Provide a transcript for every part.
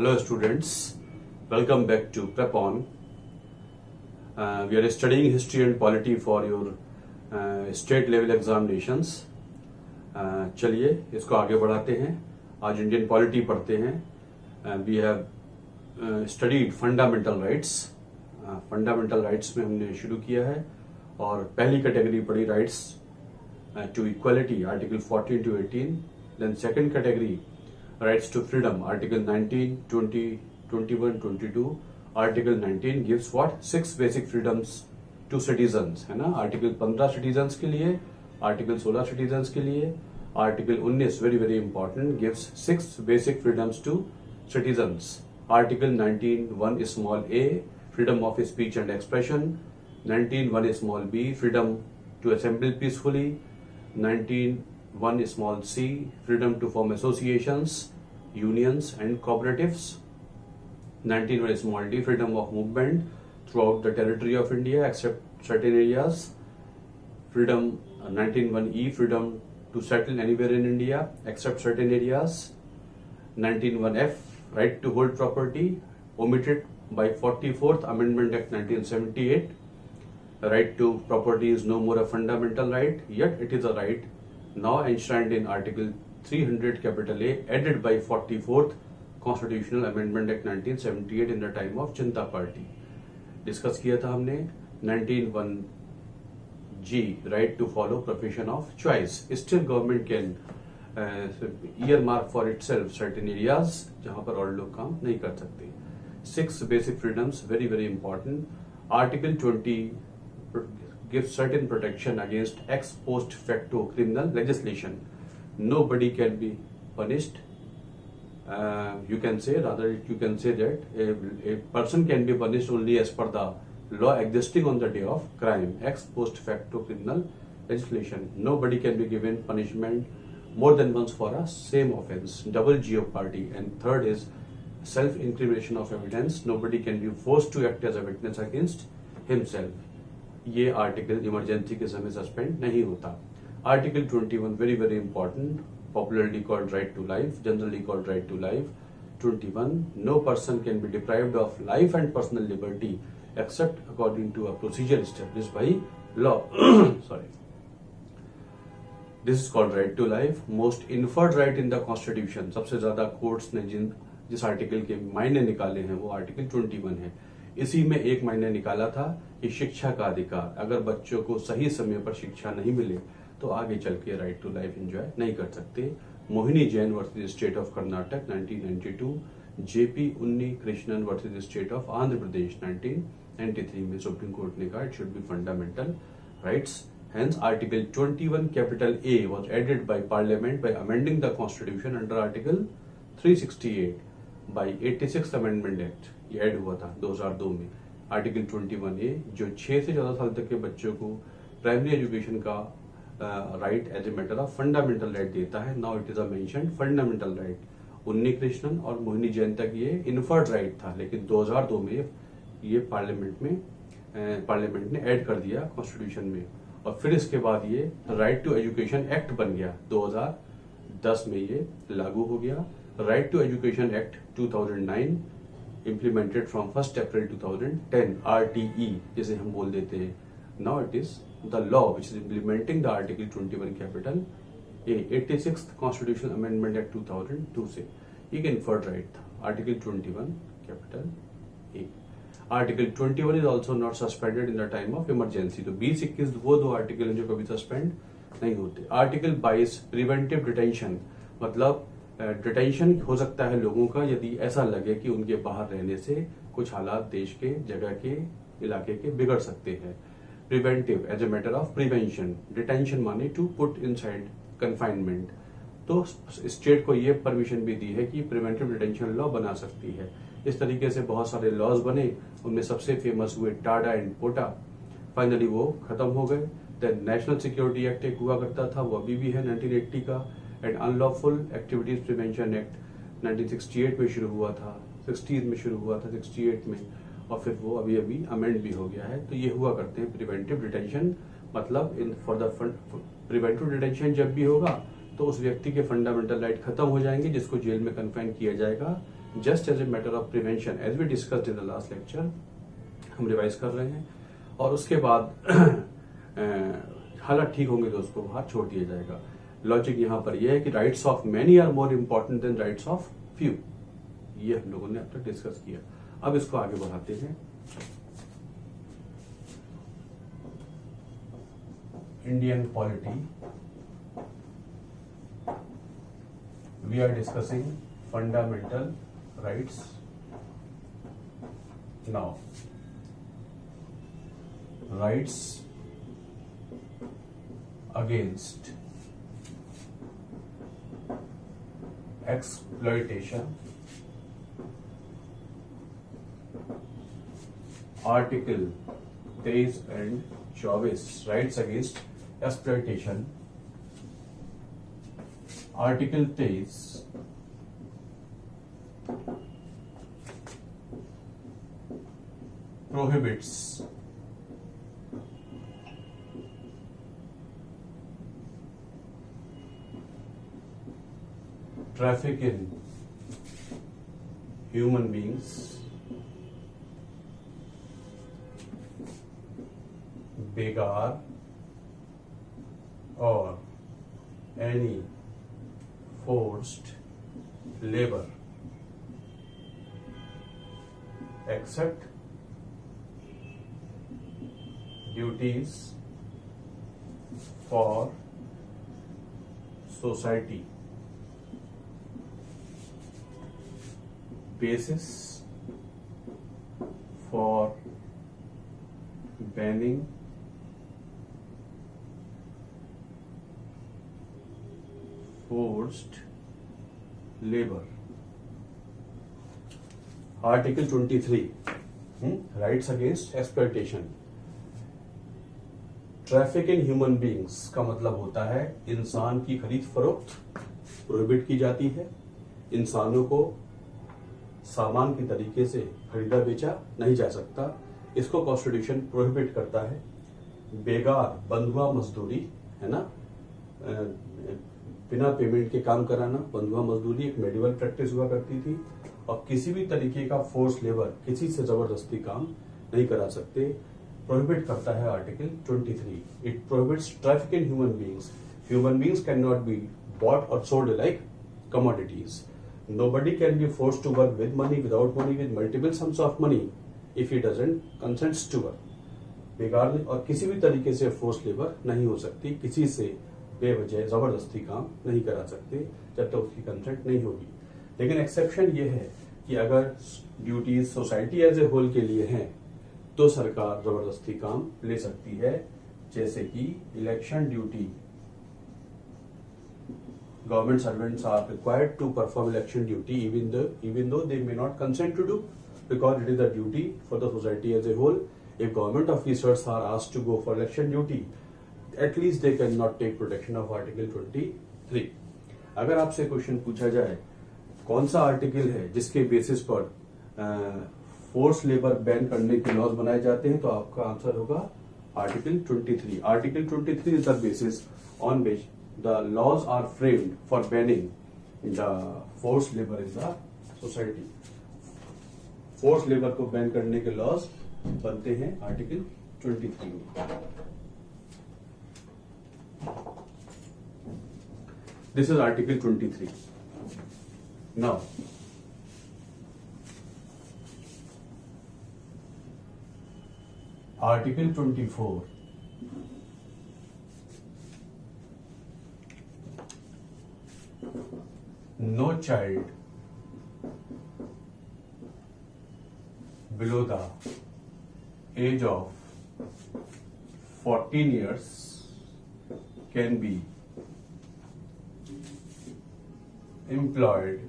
Hello students, welcome back to Prep On. We are studying history and polity for your state level examinations. चलिए इसको आगे बढ़ाते हैं. आज इंडियन पॉलिटी पढ़ते हैं. We have studied fundamental rights. Fundamental rights में हमने शुरू किया है और पहली कैटेगरी पढ़ी rights to equality article 14 to 18. Then second category rights to freedom article 19 20 21 22. article 19 gives what 6 basic freedoms to citizens है ना. article 15 citizens के लिए, article 16 citizens के लिए, article 19 very very important gives 6 basic freedoms to citizens. article 19 1 small a freedom of speech and expression, 19 1 small b freedom to assemble peacefully, 19 1 small c freedom to form associations, unions and cooperatives, 19 1 small d freedom of movement throughout the territory of India except certain areas, freedom 19 1 e freedom to settle anywhere in India except certain areas, 19 1 f right to hold property omitted by 44th Amendment Act 1978. Right to property is no more a fundamental right, yet it is a right now enshrined in Article 300 capital A added by 44th Constitutional Amendment Act 1978 in the time of Janata Party. Discuss किया था हमने 19(1)G right to follow profession of choice. Still government can earmark for itself certain areas जहां पर और लोग काम नहीं कर सकते. 6 basic freedoms very very important. Article 20 gives certain protection against ex post facto criminal legislation. Nobody can be punished. You can say that a person can be punished only as per the law existing on the day of crime. Ex post facto criminal legislation. Nobody can be given punishment more than once for a same offence. Double jeopardy. And third is self-incrimination of evidence. Nobody can be forced to act as a witness against himself. ये article emergency के समय suspend नहीं होता. Article 21 very very important, popularly called right to life, generally called right to life. 21 no person can be deprived of life and personal liberty except according to a procedure established by law. Sorry, this is called right to life. Most inferred right in the constitution. सबसे ज्यादा courts ने जिस article के मायने निकाले हैं वो article 21 है. इसी में एक मायने निकाला था कि शिक्षा का अधिकार. अगर बच्चों को सही समय पर शिक्षा नहीं मिले तो आगे चल के राइट टू लाइफ एंजॉय नहीं कर सकते. Mohini Jain versus state of Karnataka 1992, JP Unni Krishnan versus state of Andhra Pradesh 1993 में सुप्रीम कोर्ट ने कहा it should be fundamental rights. Hence, Article 21 capital A was added by Parliament by amending the Constitution under Article 368 by 86th Amendment Act. ये add हुआ था 2002 में. Article 21A जो 6 से 14 साल तक के बच्चों को प्राइमरी एजुकेशन का right as a matter of fundamental right देता है. Now it is a mentioned fundamental right. Unni Krishnan और मोहिनी जैन तक ये इन्फर्ड राइट था, लेकिन 2002 में ये पार्लियामेंट ने ऐड कर दिया कॉन्स्टिट्यूशन में. और फिर इसके बाद ये राइट टू एजुकेशन एक्ट बन गया. 2010 में ये लागू हो गया. Right to education act 2009 implemented from 1st April 2010, RTE जिसे हम बोल देते हैं. Now it is the law which is implementing the Article 21 capital A. 86th Constitutional Amendment Act 2002 से एक inferred right था. Article 21 capital A. Article 21 is also not suspended in the time of emergency. तो 20-21 वो दो article हैं जो कभी suspend नहीं होते. Article 22 preventive detention, मतलब डिटेंशन हो सकता है लोगों का यदि ऐसा लगे कि उनके बाहर रहने से कुछ हालात देश के, जगह के, इलाके के बिगड़ सकते हैं. Preventive as a matter of prevention. Detention माने टू पुट इनसाइड कन्फाइनमेंट. तो स्टेट को ये परमिशन भी दी है कि प्रिवेंटिव डिटेंशन लॉ बना सकती है. इस तरीके से बहुत सारे लॉज बने. उनमें सबसे फेमस हुए टाडा एंड पोटा. फाइनली वो खत्म हो गए. देन नेशनल सिक्योरिटी एक्ट एक हुआ करता था, वो अभी भी है 1980 का. And unlawful activities prevention act 1968 में शुरू हुआ था, 60 में शुरू हुआ था, 68 में, और फिर वो अभी अमेंड भी हो गया है. तो ये हुआ करते हैं प्रिवेंटिव डिटेंशन. मतलब in for the preventive detention जब भी होगा तो उस व्यक्ति के फंडामेंटल राइट खत्म हो जाएंगे जिसको जेल में कन्फाइन किया जाएगा just as a matter of prevention as we discussed in the last lecture, हम रिवाइज कर रहे हैं, और उसके बाद हालात ठीक होंगे तो उसको बाहर छोड़ दिया जाएगा। लॉजिक यहाँ पर यह है कि rights of many are more important than rights of few, ये हम लोगों ने अब तक डिस्कस किया। अब इसको आगे बढ़ाते हैं। Indian polity, we are discussing fundamental rights now. Rights against exploitation, article 23 and 24, rights against exploitation. Article 23 prohibits traffic in human beings, begar or any forced labor except duties for society. Basis for banning forced labor. Article 23, rights against exploitation. Traffic in human beings का मतलब होता है इंसान की खरीद फरोख्त prohibit की जाती है। इंसानों को सामान के तरीके से खरीदा बेचा नहीं जा सकता, इसको कॉन्स्टिट्यूशन प्रोहिबिट करता है। बेगार, बंधुआ मजदूरी है ना, बिना पेमेंट के काम कराना, बंधुआ मजदूरी एक मेडिवल प्रैक्टिस हुआ करती थी। और किसी भी तरीके का फोर्स लेबर, किसी से जबरदस्ती काम नहीं करा सकते, प्रोहिबिट करता है article 23। It prohibits traffic in human beings. Human beings can not be bought और sold like commodities. Nobody can be forced to work with money, without money, with multiple sums of money if he doesn't consents to work. बेकार और किसी भी तरीके से force labour नहीं हो सकती, किसी से बेवजह जबरदस्ती काम नहीं करा सकते जब तक उसकी कंसेंट नहीं होगी। लेकिन एक्सेप्शन ये है कि अगर duties society as a whole के लिए हैं तो सरकार जबरदस्ती काम ले सकती है, जैसे कि election duty. Government servants are required to perform election duty even though they may not consent to do, because it is a duty for the society as a whole. If government officers are asked to go for election duty, at least they cannot take protection of Article 23. अगर आपसे question पूछा जाए कौन सा article है जिसके basis पर force labour ban करने के लॉज बनाए जाते हैं, तो आपका आंसर होगा article 23. Article 23 is the basis on which the laws are framed for banning the forced labor in the society. Force labour को बैन करने के लॉज बनते हैं आर्टिकल 23 में। This is article 23. Now article 24, no child below the age of 14 years can be employed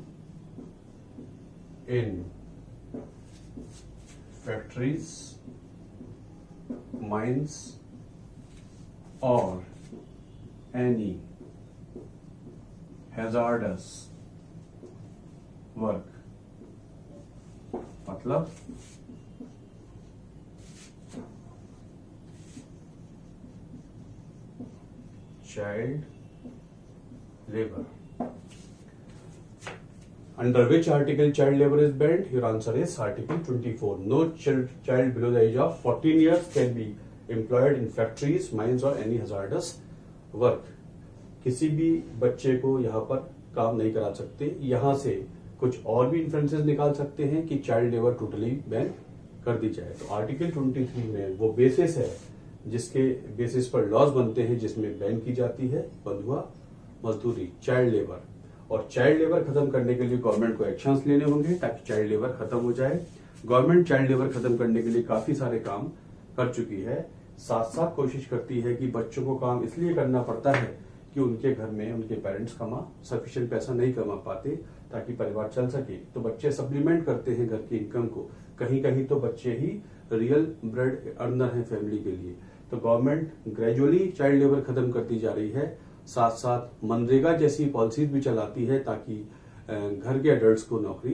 in factories, mines or any hazardous work. मतलब child labour Under which article child labor is banned? Your answer is Article 24. No child below the age of 14 years can be employed in factories, mines or any hazardous work. किसी भी बच्चे को यहाँ पर काम नहीं करा सकते. यहाँ से कुछ और भी इन्फ्लुएंसेस निकाल सकते हैं कि चाइल्ड लेबर टोटली बैन कर दी जाए. तो आर्टिकल 23 में वो बेसिस है जिसके बेसिस पर लॉज बनते हैं जिसमें बैन की जाती है बंधुआ मजदूरी, चाइल्ड लेबर. और चाइल्ड लेबर खत्म करने के लिए गवर्नमेंट को एक्शंस लेने होंगे ताकि चाइल्ड लेबर खत्म हो जाए. गवर्नमेंट चाइल्ड लेबर खत्म करने के लिए काफी सारे काम कर चुकी है. साथ साथ कोशिश करती है कि बच्चों को काम इसलिए करना पड़ता है कि उनके घर में उनके पेरेंट्स सफिशिएंट पैसा नहीं कमा पाते ताकि परिवार चल सके. तो बच्चे सप्लीमेंट करते हैं घर की इनकम को. कहीं कहीं तो बच्चे ही रियल ब्रेड अर्नर हैं फैमिली के लिए. तो गवर्नमेंट ग्रेजुअली चाइल्ड लेबर खत्म करती जा रही है. साथ साथ मनरेगा जैसी पॉलिसीज भी चलाती है ताकि घर के एडल्ट्स को नौकरी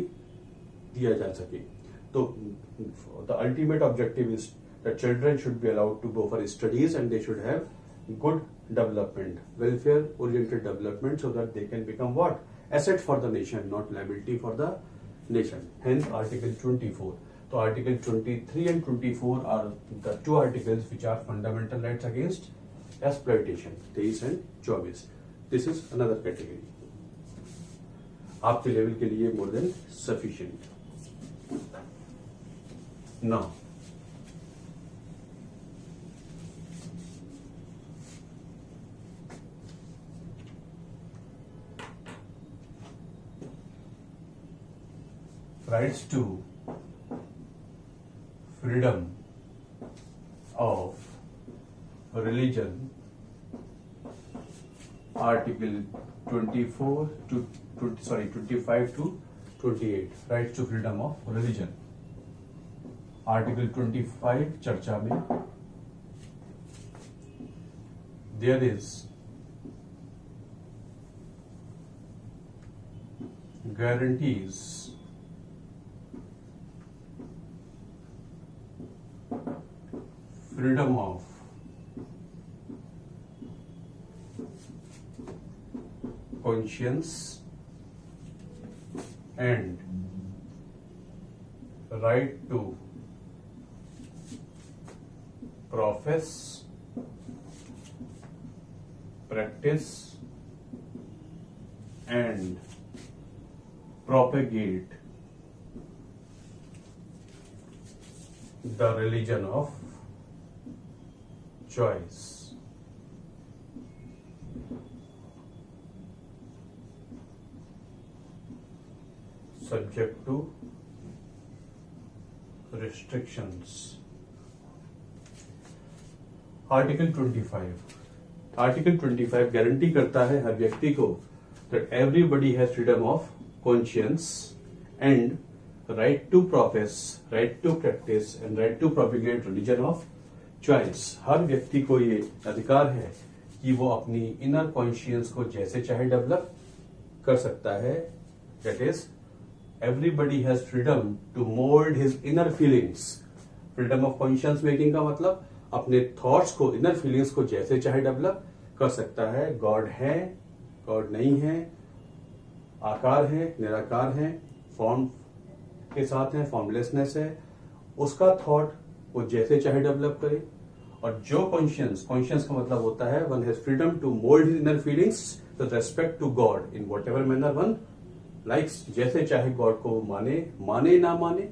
दिया जा सके. तो the ultimate objective is that children should be allowed to go for studies and they should have good development, welfare oriented development, so that they can become what, asset for the nation, not liability for the nation. Hence article 24. तो article 23 and 24 are the two articles which are fundamental rights against exploitation. 23 and 24. This is another category. आपके level के लिए more than sufficient. Now rights to freedom of religion, article 25 to 28, rights to freedom of religion. article 25 चर्चा में there is guarantees freedom of conscience and right to profess, practice and propagate the religion of choice. Subject to restrictions. Article 25. Article 25 guarantee करता है हर व्यक्ति को that everybody has freedom of conscience and right to profess, right to practice and right to propagate religion of choice. हर व्यक्ति को ये अधिकार है कि वो अपनी इनर कॉन्शियंस को जैसे चाहे डेवलप कर सकता है. That is, everybody has freedom to mold his inner feelings. Freedom of conscience making का मतलब अपने थॉट्स को, इनर फीलिंग्स को जैसे चाहे डेवलप कर सकता है. गॉड है, गॉड नहीं है, आकार है, निराकार है, फॉर्म के साथ है, फॉर्मलेसनेस है, उसका थॉट वो जैसे चाहे डेवलप करे. और जो कॉन्शियंस का मतलब होता है one has freedom to mould his inner feelings with respect to god in whatever manner one likes. जैसे चाहे गॉड को माने ना माने,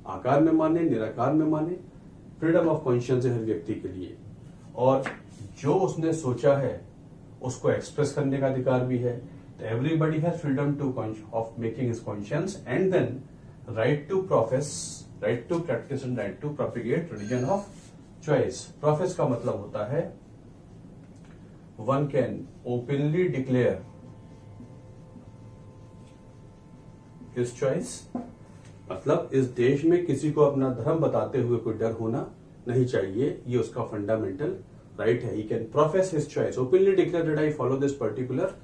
आकार में माने, निराकार में माने. फ्रीडम ऑफ कॉन्शियंस है हर व्यक्ति के लिए. और जो उसने सोचा है उसको एक्सप्रेस करने का अधिकार भी है. तो everybody has freedom to of making his conscience and then right to profess, right to practice and right to propagate religion of choice. Profess का मतलब होता है one can openly declare his choice. मतलब इस देश में किसी को अपना धर्म बताते हुए कोई डर होना नहीं चाहिए. ये उसका फंडामेंटल राइट है. He can profess his choice, openly declare that I follow this particular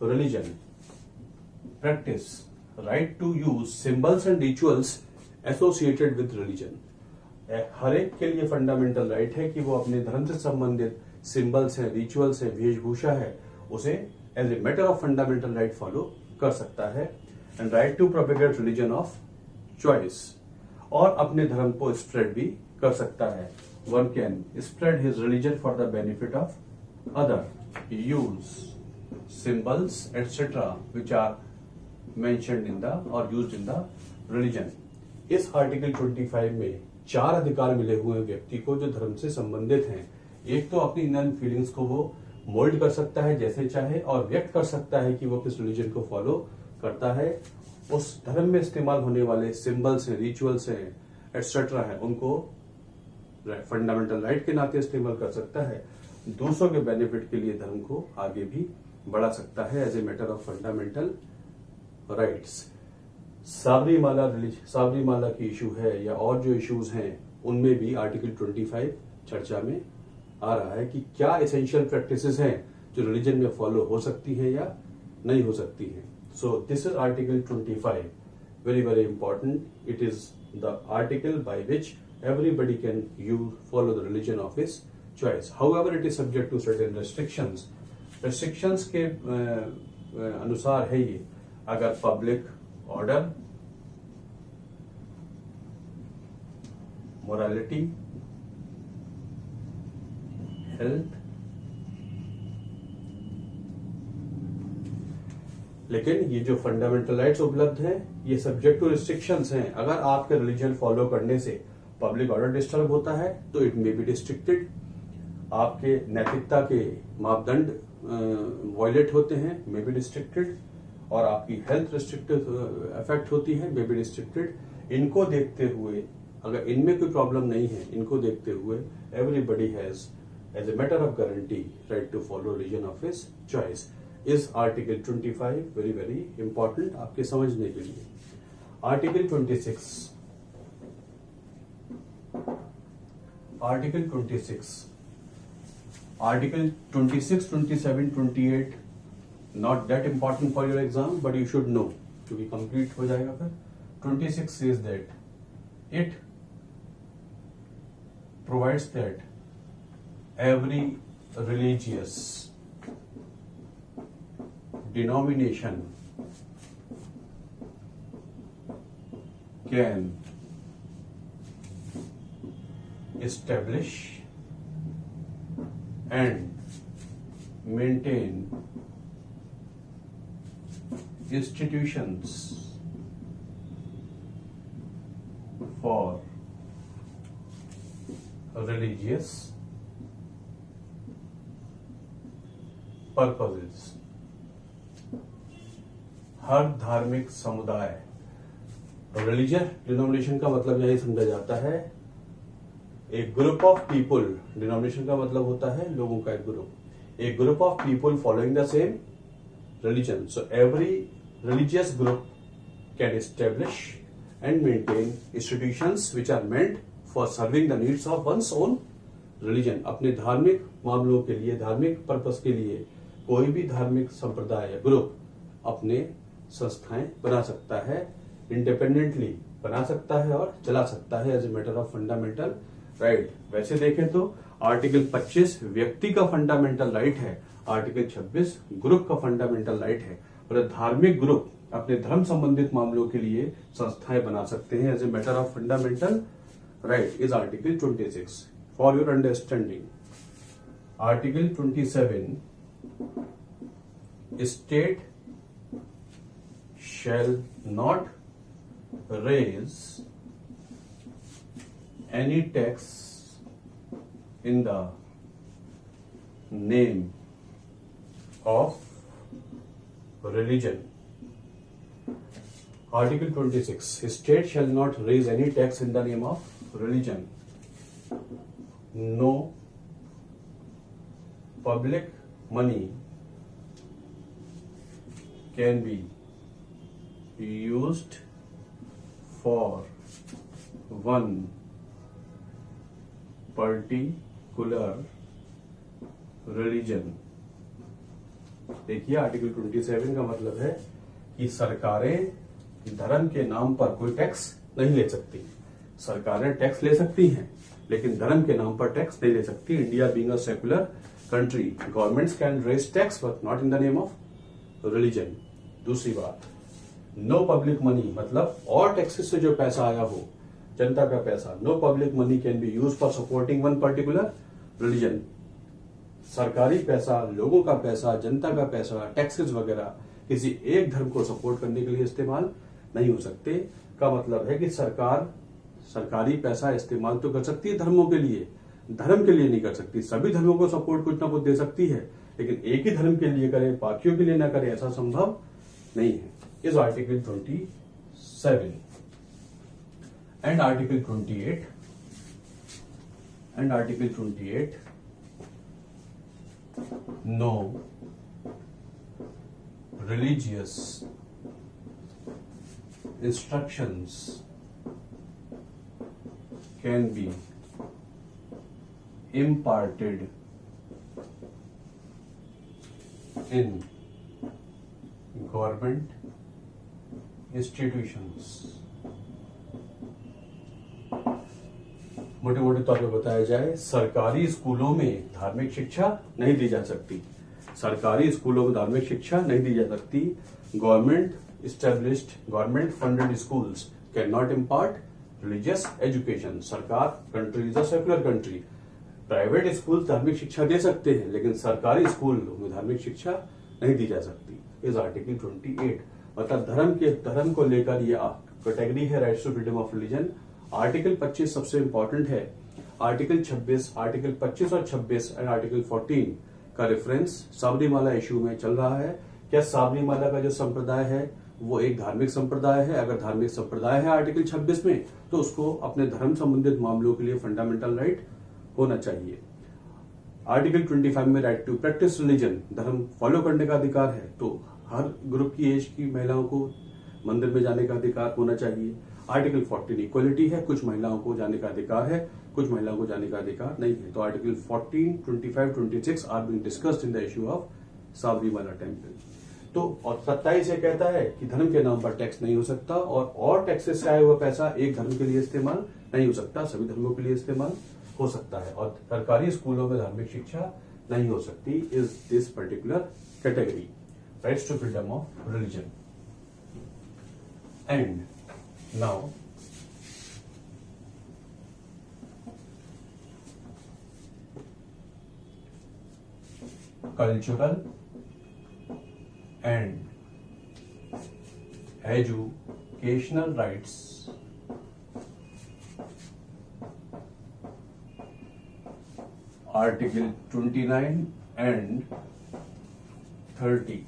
religion. Practice, right to use symbols and rituals associated with religion. हर एक के लिए फंडामेंटल राइट है कि वो अपने धर्म से संबंधित सिंबल्स हैं, रिचुअल्स हैं, वेशभूषा है, उसे as a matter of fundamental right follow कर सकता है. And right to propagate religion of choice. और अपने धर्म को स्प्रेड भी कर सकता है। One can spread his religion for the benefit of other, use symbols etcetera which are mentioned in the और यूज्ड इन द रिलीजन। इस आर्टिकल 25 में 4 अधिकार मिले हुए हैं व्यक्ति को जो धर्म से संबंधित हैं। एक तो अपनी इनर फीलिंग्स को वो मोल्ड कर सकता है जैसे चाहे, और व्यक्त कर सकता है कि वो किस रिलीजन को फॉलो करता है। उस धर्म में इस्तेमाल होने वाले सिंबल्स हैं, रिचुअल्स हैं, एटसेट्रा है, उनको फंडामेंटल राइट के नाते इस्तेमाल कर सकता है। दूसरों के बेनिफिट के लिए धर्म को आगे भी बढ़ा सकता है as a matter of fundamental rights. Sabarimala की इशू है या और जो इश्यूज हैं उनमें भी आर्टिकल 25 चर्चा में आ रहा है कि क्या एसेंशियल प्रैक्टिसेस हैं जो रिलीजन में फॉलो हो सकती हैं या नहीं हो सकती हैं। सो this is article 25, very very important. It is the article by which everybody can follow the religion of his choice. However, it is subject to certain restrictions. Restrictions के अनुसार है ये, अगर पब्लिक ऑर्डर, मोरालिटी, हेल्थ, लेकिन ये जो fundamental rights उपलब्ध हैं ये सब्जेक्ट टू रिस्ट्रिक्शंस हैं। अगर आपके रिलीजन फॉलो करने से पब्लिक ऑर्डर डिस्टर्ब होता है तो इट मे बी रिस्ट्रिक्टेड, आपके नैतिकता के मापदंड वायलेट होते हैं, मे बी रिस्ट्रिक्टेड, और आपकी हेल्थ रिस्ट्रिक्टेड अफेक्ट होती है, मे बी रिस्ट्रिक्टेड। इनको देखते हुए, अगर इनमें कोई प्रॉब्लम नहीं है, इनको देखते हुए everybody has as a matter of guarantee right to follow religion of his choice. Is article 25 very very important आपके समझने के लिए। Article 26, Article 26, Article 26, 27, 28 not that important for your exam, but you should know क्योंकि complete हो जाएगा फिर। 26 says that it provides that every religious denomination can establish and maintain institutions for religious purposes। हर धार्मिक समुदाय, रिलीजियस डिनोमिनेशन का मतलब यही समझा जाता है एक ग्रुप ऑफ पीपुल। डिनोमिनेशन का मतलब होता है लोगों का एक ग्रुप, एक group of people following the same religion. So every religious group can establish and maintain institutions which are meant for serving the needs of one's own religion. अपने धार्मिक मामलों के लिए, धार्मिक पर्पस के लिए कोई भी धार्मिक संप्रदाय या ग्रुप अपने संस्थाएं बना सकता है, इंडिपेंडेंटली बना सकता है और चला सकता है as a matter of fundamental right. वैसे देखें तो आर्टिकल 25 व्यक्ति का फंडामेंटल राइट है, आर्टिकल 26 ग्रुप का फंडामेंटल राइट है। और धार्मिक ग्रुप अपने धर्म संबंधित मामलों के लिए संस्थाएं बना सकते हैं as a matter of fundamental right. Is article 26 for your understanding. Article 27, state shall not raise any tax in the name of religion. Article 26, state shall not raise any tax in the name of religion. No public money can be used for one particular religion। देखिए article 27 का मतलब है कि सरकारें धर्म के नाम पर कोई टैक्स नहीं ले सकती। सरकारें टैक्स ले सकती हैं लेकिन धर्म के नाम पर टैक्स नहीं ले सकती। India being a secular country, governments can raise tax but not in the name of religion. दूसरी बात, नो पब्लिक मनी मतलब और टैक्सेस से जो पैसा आया हो, जनता का पैसा, no public money can be use for supporting one particular religion. सरकारी पैसा, लोगों का पैसा, जनता का पैसा, टैक्सेस वगैरह किसी एक धर्म को सपोर्ट करने के लिए इस्तेमाल नहीं हो सकते। का मतलब है कि सरकार सरकारी पैसा इस्तेमाल तो कर सकती है धर्मों के लिए, धर्म के लिए नहीं कर सकती। सभी धर्मों को सपोर्ट कुछ ना कुछ दे सकती है, लेकिन एक ही धर्म के लिए करे, बाकियों के लिए ना करे, ऐसा संभव नहीं है। इस article 27 and article 28 no religious instructions can be imparted in government institutions। मोटे मोटे तौर पे बताया जाए, सरकारी स्कूलों में धार्मिक शिक्षा नहीं दी जा सकती। सरकारी स्कूलों में धार्मिक शिक्षा नहीं दी जा सकती। Government established, government funded schools can not impart religious education. सरकार, country is a secular country, private school धार्मिक शिक्षा दे सकते हैं, लेकिन सरकारी स्कूल में धार्मिक शिक्षा नहीं दी जा सकती। इस आर्टिकल 28 मतलब धर्म को लेकर ये कैटेगरी है rights to freedom of religion. Article 25 सबसे इंपॉर्टेंट है। आर्टिकल 25 और 26 एंड आर्टिकल 14 का रेफरेंस सबरीमाला इशू में चल रहा है। क्या सबरीमाला का जो संप्रदाय है वो एक धार्मिक संप्रदाय है? अगर धार्मिक संप्रदाय है आर्टिकल 26 में, तो उसको अपने धर्म संबंधित मामलों के लिए फंडामेंटल राइट होना चाहिए। आर्टिकल 25 में राइट टू प्रैक्टिस रिलीजन, धर्म फॉलो करने का अधिकार है, तो हर ग्रुप की एज की महिलाओं को मंदिर में जाने का अधिकार होना चाहिए। आर्टिकल 14 इक्वलिटी है, कुछ महिलाओं को जाने का अधिकार है, कुछ महिलाओं को जाने का अधिकार नहीं है। तो article 14, 25, 26 are being discussed in the issue of Sabarimala temple. तो और 27 ये कहता है कि धर्म के नाम पर टैक्स नहीं हो सकता, और टैक्सेस से आया हुआ पैसा एक धर्म के लिए इस्तेमाल नहीं हो सकता, सभी धर्मों के लिए इस्तेमाल हो सकता है। और सरकारी स्कूलों में धार्मिक शिक्षा नहीं हो सकती। Is this particular category rights to freedom of religion. And now cultural and educational rights article 29 and 30।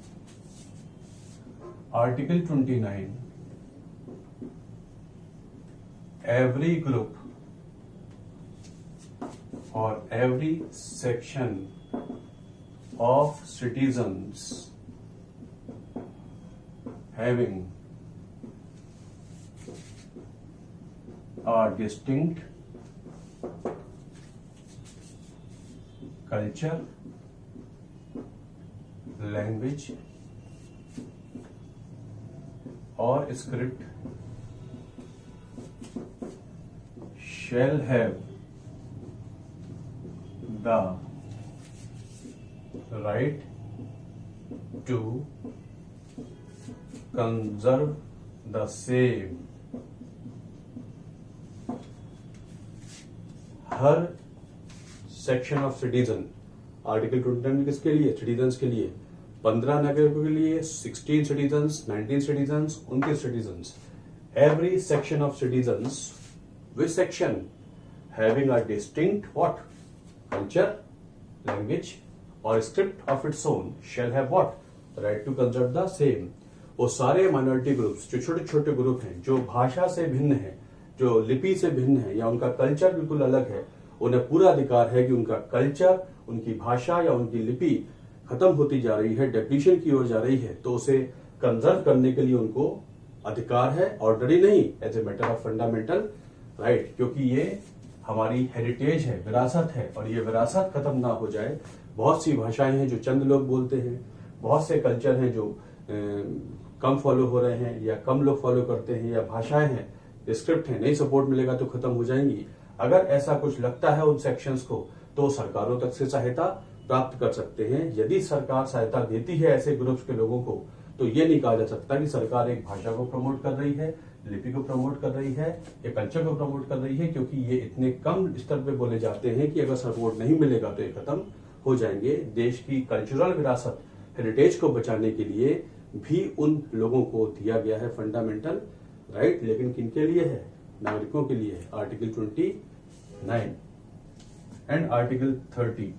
article 29, every group or every section of citizens having a distinct culture, language or script shall have the right to conserve the same। Her section of citizen, article 29 किसके लिए? Citizens के लिए। 15 नागरिकों के लिए, 16 citizens, 19 citizens, 29 citizens. Every section of citizens, which section having a distinct what culture, language or script of its own shall have what right to conserve the same। वो सारे minority groups, जो छोटे छोटे ग्रुप हैं, जो भाषा से भिन्न है, जो लिपि से भिन्न है, या उनका कल्चर बिल्कुल अलग है, उन्हें पूरा अधिकार है कि उनका कल्चर, उनकी भाषा या उनकी लिपि खत्म होती जा रही है, डेप्लीशन की ओर जा रही है, तो उसे कंजर्व करने के लिए उनको अधिकार है, ऑर्डनरी नहीं, as a matter of fundamental right. क्योंकि ये हमारी हेरिटेज है, विरासत है, और ये विरासत खत्म ना हो जाए। बहुत सी भाषाएं हैं जो चंद लोग बोलते हैं, बहुत से कल्चर हैं जो कम फॉलो हो रहे हैं या कम लोग फॉलो करते हैं, या भाषाएं हैं, स्क्रिप्ट है, नहीं सपोर्ट मिलेगा तो खत्म हो जाएंगी। अगर ऐसा कुछ लगता है उन सेक्शंस को, तो सरकारों तक से सहायता प्राप्त कर सकते हैं। यदि सरकार सहायता देती है ऐसे ग्रुप्स के लोगों को, तो ये नहीं कहा जा सकता कि सरकार एक भाषा को प्रमोट कर रही है, लिपि को प्रमोट कर रही है या कल्चर को प्रमोट कर रही है, क्योंकि ये इतने कम स्तर पे बोले जाते हैं कि अगर सपोर्ट नहीं मिलेगा तो ये खत्म हो जाएंगे। देश की कल्चरल विरासत, हेरिटेज को बचाने के लिए भी उन लोगों को दिया गया है फंडामेंटल राइट, लेकिन किनके लिए है? नागरिकों के लिए है। Article 29 and article 30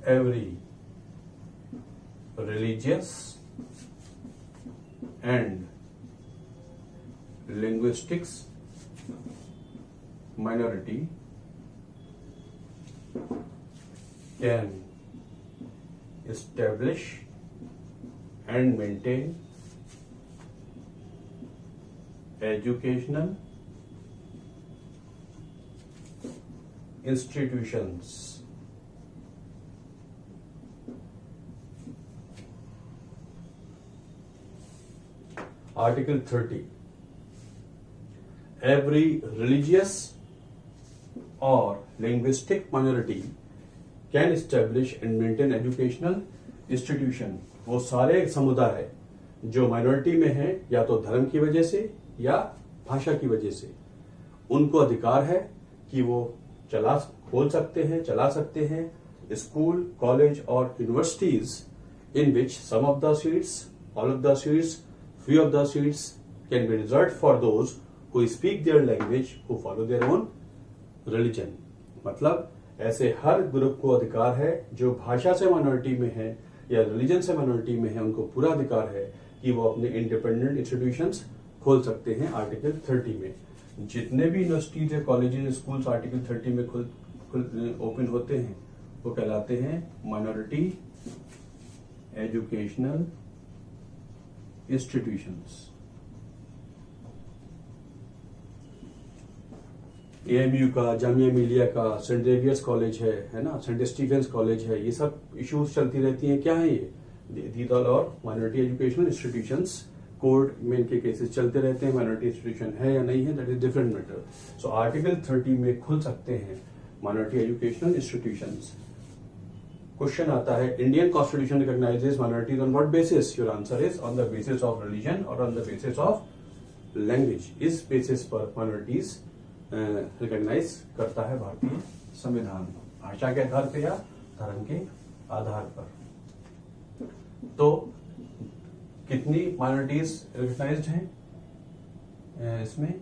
every religious and linguistics minority can establish and maintain educational institutions Article 30 every religious or linguistic minority can establish and maintain educational institution। वो सारे समुदाय जो माइनॉरिटी में हैं या तो धर्म की वजह से या भाषा की वजह से, उनको अधिकार है कि वो खोल सकते हैं, चला सकते हैं स्कूल, कॉलेज और universities in which some of the seats, all of the seats, few of the seats can be reserved for those who speak their language, who follow their own religion। मतलब ऐसे हर group को अधिकार है जो भाषा से minority में है या रिलीजन से माइनॉरिटी में है, उनको पूरा अधिकार है कि वो अपने इंडिपेंडेंट इंस्टीट्यूशंस खोल सकते हैं। आर्टिकल 30 में जितने भी यूनिवर्सिटीज या कॉलेजेस, स्कूल्स आर्टिकल 30 में ओपन होते हैं वो कहलाते हैं माइनॉरिटी एजुकेशनल इंस्टीट्यूशंस। एएमयू का, जामिया मिलिया का, सेंट जेवियर्स कॉलेज है ना, सेंट स्टीफेंस कॉलेज है, ये सब इश्यूज चलती रहती हैं। क्या है ये? दीज ऑल और माइनॉरिटी एजुकेशनल इंस्टीट्यूशंस। कोर्ट में इनके केसेस चलते रहते हैं, माइनॉरिटी इंस्टीट्यूशन है या नहीं है, that is different matter. So article 30 में खुल सकते हैं माइनॉरिटी एजुकेशनल इंस्टीट्यूशंस। क्वेश्चन आता है, Indian constitution recognises minorities on what basis? Your answer is on the basis of religion और on the basis of language. इस बेसिस पर minorities recognise करता है भारतीय संविधान, भाषा के आधार पर या धर्म के आधार पर। तो कितनी माइनॉरिटीज रिकॉग्नाइज्ड हैं इसमें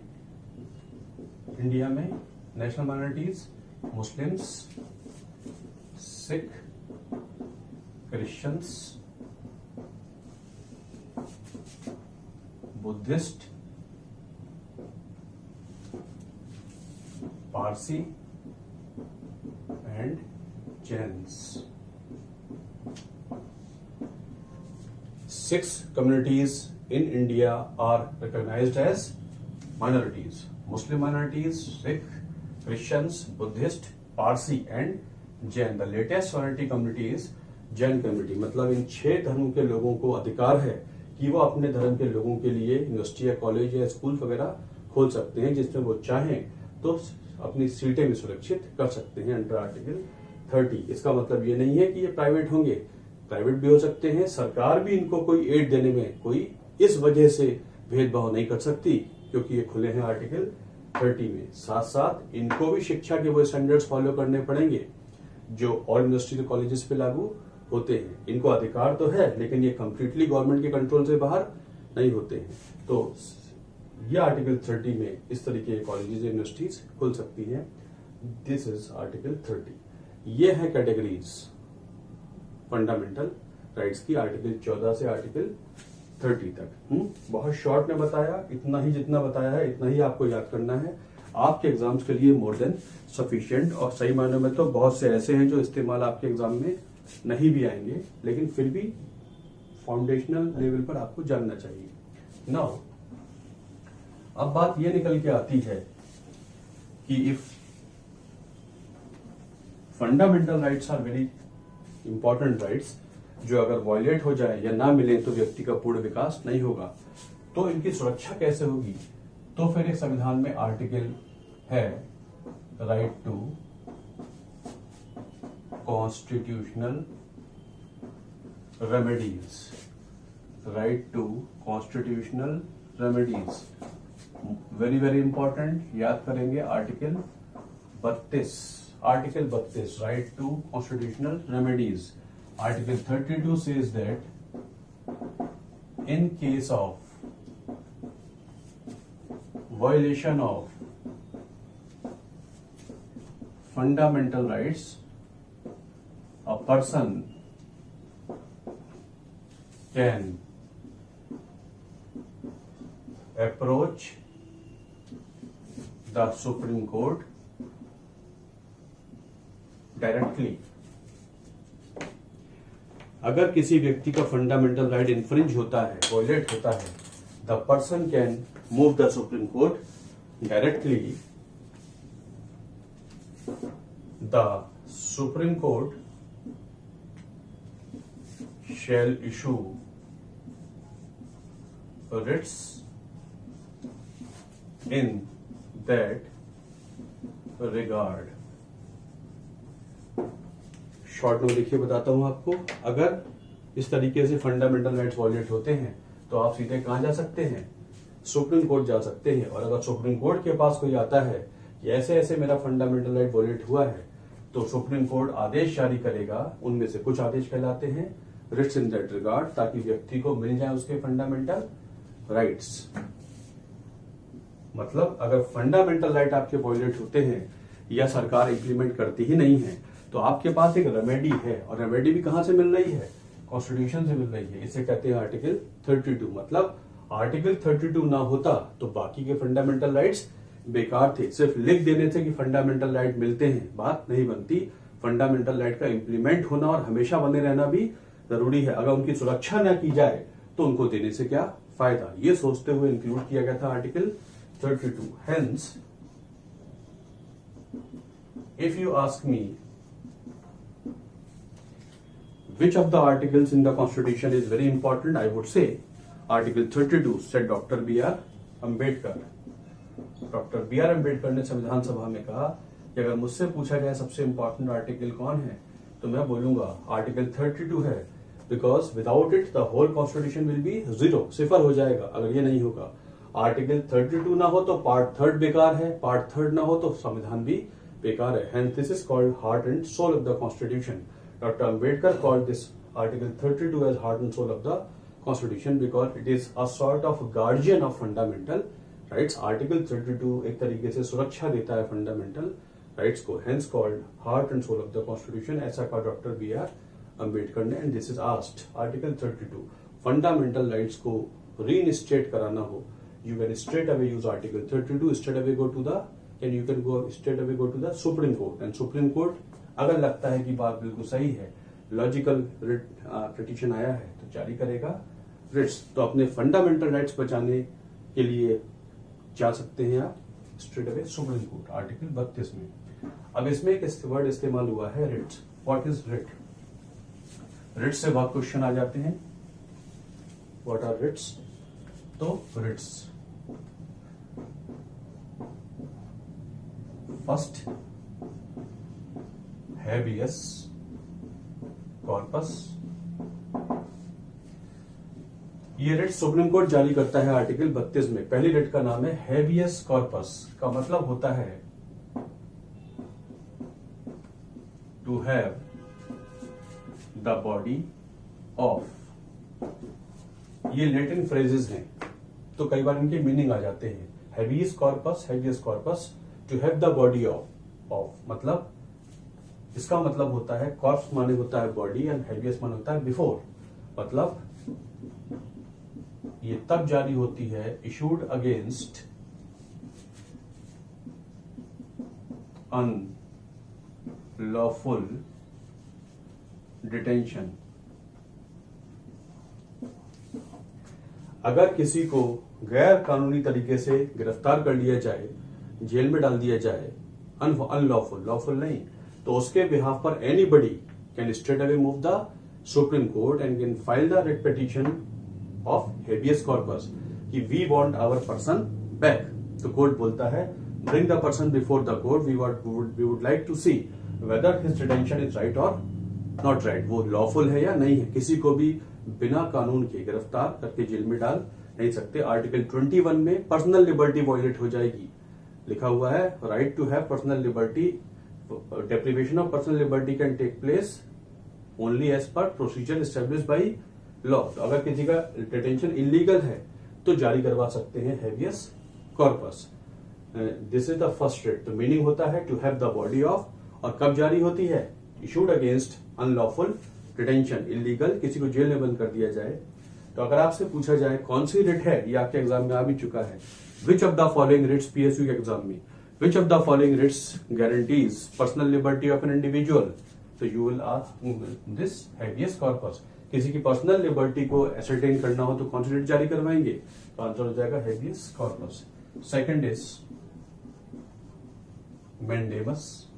इंडिया में? National minorities Muslims, Sikh, Christians, Buddhist, Parsi and Jains. 6 communities in India are recognized as minorities: Muslim minorities, Sikh, Christians, Buddhist, Parsi and Jain। The latest minority community is Jain community। मतलब इन 6 धर्मों के लोगों को अधिकार है कि वो अपने धर्म के लोगों के लिए यूनिवर्सिटी या कॉलेज या स्कूल वगैरह खोल सकते हैं, जिसमें वो चाहें तो अपनी सीटें भी सुरक्षित कर सकते हैं अंडर आर्टिकल 30। इसका मतलब ये नहीं है कि ये प्राइवेट होंगे, प्राइवेट भी हो सकते हैं। सरकार भी इनको कोई एड देने में कोई इस वजह से भेदभाव नहीं कर सकती, क्योंकि ये खुले हैं आर्टिकल 30 में। साथ साथ इनको भी शिक्षा के वो स्टैंडर्ड्स फॉलो करने पड़ेंगे जो ऑल यूनिवर्सिटी और कॉलेजेस पे लागू होते हैं। इनको अधिकार तो है, लेकिन ये कंप्लीटली गवर्नमेंट के कंट्रोल से बाहर नहीं होते हैं। तो ये आर्टिकल 30 में इस तरीके के कॉलेजेस यूनिवर्सिटीज खुल सकती हैं। This is article 30। ये है कैटेगरीज फंडामेंटल राइट्स की, आर्टिकल 14 से आर्टिकल 30 तक। बहुत शॉर्ट में बताया, इतना ही जितना बताया है इतना ही आपको याद करना है। आपके एग्जाम्स के लिए मोर देन सफिशिएंट। और सही मायने में तो बहुत से ऐसे हैं जो इस्तेमाल आपके एग्जाम में नहीं भी आएंगे, लेकिन फिर भी फाउंडेशनल लेवल पर आपको जानना चाहिए। नाउ अब बात यह निकल के आती है कि if fundamental rights are very important rights, जो अगर वायलेट हो जाए या ना मिले तो व्यक्ति का पूर्ण विकास नहीं होगा, तो इनकी सुरक्षा कैसे होगी? तो फिर एक संविधान में आर्टिकल है right to constitutional remedies, right to constitutional remedies. Very very important, याद करेंगे article 32, right to constitutional remedies. Article 32 says that in case of violation of fundamental rights a person can approach the Supreme Court directly. अगर किसी व्यक्ति का fundamental right infringe होता है, violet होता है, the person can move the supreme court directly. The supreme court shall issue writs in that regard. Short में देखिए बताता हूं आपको. अगर इस तरीके से फंडामेंटल राइट्स वायलेट होते हैं तो आप सीधे कहां जा सकते हैं? सुप्रीम कोर्ट जा सकते हैं. और अगर सुप्रीम कोर्ट के पास कोई आता है कि ऐसे ऐसे मेरा फंडामेंटल राइट वायलेट हुआ है, तो सुप्रीम कोर्ट आदेश जारी करेगा. उनमें से कुछ आदेश कहलाते हैं रिट्स इन दैट रिगार्ड, ताकि व्यक्ति को मिल जाए उसके फंडामेंटल राइट्स. मतलब अगर फंडामेंटल राइट आपके वायलेट होते हैं या सरकार इंप्लीमेंट करती ही नहीं है, तो आपके पास एक रेमेडी है. और रेमेडी भी कहां से मिल रही है? कॉन्स्टिट्यूशन से मिल रही है. इसे कहते हैं आर्टिकल 32. मतलब आर्टिकल 32 ना होता तो बाकी के फंडामेंटल राइट्स बेकार थे. सिर्फ लिख देने से कि फंडामेंटल राइट मिलते हैं बात नहीं बनती. फंडामेंटल राइट का इंप्लीमेंट होना और हमेशा बने रहना भी जरूरी है. अगर उनकी सुरक्षा न की जाए तो उनको देने से क्या फायदा, ये सोचते हुए इंक्लूड किया गया था article 32. Hence if you ask me which of the articles in the constitution is very important, I would say article 32 said Dr. B.R. Ambedkar. Dr. B.R. Ambedkar ने संविधान सभा में कहा कि अगर मुझसे पूछा जाए सबसे इंपॉर्टेंट आर्टिकल कौन है, तो मैं बोलूंगा आर्टिकल 32 है. Because without it the whole constitution will be zero, सिफर हो जाएगा अगर ये नहीं होगा. आर्टिकल 32 ना हो तो पार्ट 3 बेकार है, पार्ट 3 ना हो तो संविधान भी बेकार है. Hence this is called heart and soul of the constitution. Dr. Ambedkar called this article 32 as heart and soul of the constitution because it is a sort of guardian of fundamental rights. Article 32 एक तरीके से सुरक्षा देता है fundamental rights को. Hence called heart and soul of the constitution. ऐसा कहा doctor B.R. Ambedkar ने. And this is asked article 32. Fundamental rights को रीइंस्टेट कराना हो, you can straight away use article 32, straight away go to the Supreme Court. And Supreme Court अगर लगता है कि बात बिल्कुल सही है, लॉजिकल पिटीशन आया है, तो जारी करेगा रिट्स. तो अपने फंडामेंटल राइट्स बचाने के लिए जा सकते हैं आप straight away supreme court. Article 32 में अब इसमें एक वर्ड इस्तेमाल हुआ है writs. What is writ? Writs से बहुत क्वेश्चन आ जाते हैं. What are writs? तो रिट्स फर्स्ट हैबियस कॉर्पस. ये रिट सुप्रीम कोर्ट जारी करता है आर्टिकल 32 में. पहली रिट का नाम है हैबियस कॉर्पस. का मतलब होता है to have the body of. ये लैटिन फ्रेजेस हैं तो कई बार इनके मीनिंग आ जाते हैं. Habeas corpus to have the body of मतलब इसका मतलब होता है कॉर्प्स माने होता है बॉडी एंड हैबियस माने होता है बिफोर. मतलब ये तब जारी होती है इशूड अगेंस्ट अनलॉफुल डिटेंशन. अगर किसी को गैर कानूनी तरीके से गिरफ्तार कर लिया जाए, जेल में डाल दिया जाए, अनलॉफुल, लॉफुल नहीं, तो उसके बिहाफ पर anybody can straight away move the supreme court and can file the writ petition of habeas corpus कि we want our person back. तो कोर्ट बोलता है bring the person before the court, we would like to see whether his detention is right और not right, वो lawful है या नहीं है, किसी को भी बिना कानून के गिरफ्तार करके जेल में डाल नहीं सकते। आर्टिकल 21 में पर्सनल लिबर्टी वायलेट हो जाएगी, लिखा हुआ है right to have personal liberty, deprivation of personal liberty can take place only as per procedure established by law. अगर किसी का डिटेंशन इलीगल है तो जारी करवा सकते हैं habeas corpus. This is the first writ. तो मीनिंग होता है to have the body of, और कब जारी होती है, issued against unlawful detention, illegal किसी को जेल में बंद कर दिया जाए। तो अगर आपसे पूछा जाए कौन सी रिट है, ये आपके एग्जाम में आ भी चुका है, which of the following writs, PSU के एग्जाम में, which of the following writs guarantees personal liberty of an individual, तो you will ask this habeas corpus. किसी की पर्सनल लिबर्टी को एसरटेन करना हो तो कौन सी रिट जारी करवाएंगे, तो आंसर हो जाएगा habeas corpus. Second is mandamus.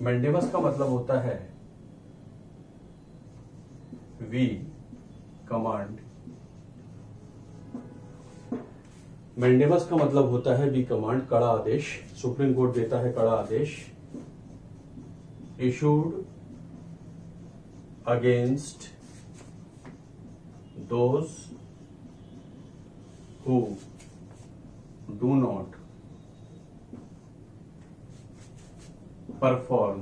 Mandamus का मतलब होता है वी कमांड। मैंडेमस का मतलब होता है वी कमांड, कड़ा आदेश। सुप्रीम कोर्ट देता है कड़ा आदेश, issued against those who do not perform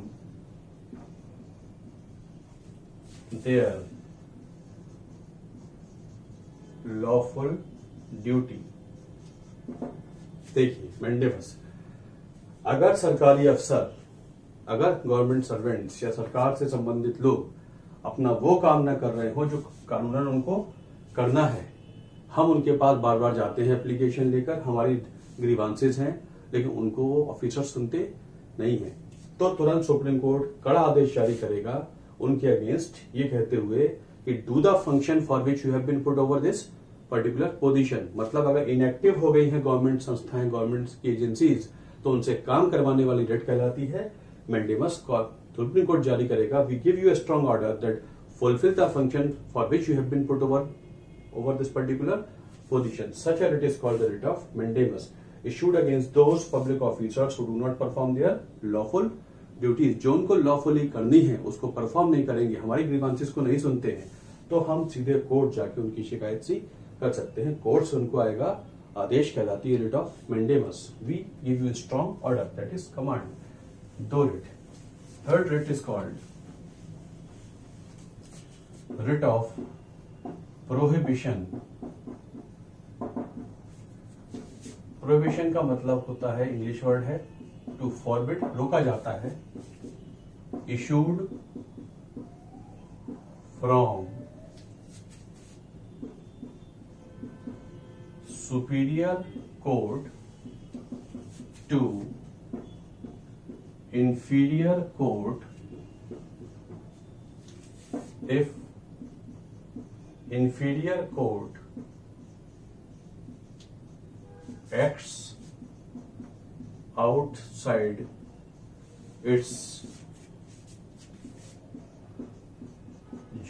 their lawful duty. देखिए मैंडेमस, अगर सरकारी अफसर, अगर गवर्नमेंट सर्वेंट्स या सरकार से संबंधित लोग अपना वो काम न कर रहे हो जो कानूनन उनको करना है, हम उनके पास बार बार जाते हैं एप्लीकेशन लेकर, हमारी ग्रीवांसेस हैं, लेकिन उनको वो ऑफिसर सुनते नहीं है, तो तुरंत सुप्रीम कोर्ट कड़ा आदेश जारी करेगा उनके अगेंस्ट, ये कहते हुए कि do the function for which you have been put over this particular position. मतलब अगर इनएक्टिव हो गई हैं गवर्नमेंट संस्थाएं, गवर्नमेंट की एजेंसीज, तो उनसे काम करवाने वाली रिट कहलाती है मैंडेमस। सुप्रीम कोर्ट जारी करेगा, we give you a strong order that fulfil the function for which you have been put over this particular position. Such a writ is called the writ of mandamus, issued against those public officers who do not perform their lawful duties। जो उनको lawfully करनी है उसको perform नहीं करेंगे, हमारी grievances को नहीं सुनते हैं, तो हम सीधे कोर्ट जाके उनकी शिकायत सी कर सकते हैं। कोर्ट से उनको आएगा आदेश, कहलाती है writ of mandamus. We give you strong order, that is command. दो writ. Third writ is called writ of prohibition. Prohibition का मतलब होता है, इंग्लिश वर्ड है टू फॉरबिड, रोका जाता है, issued from superior court to inferior court if inferior court acts outside its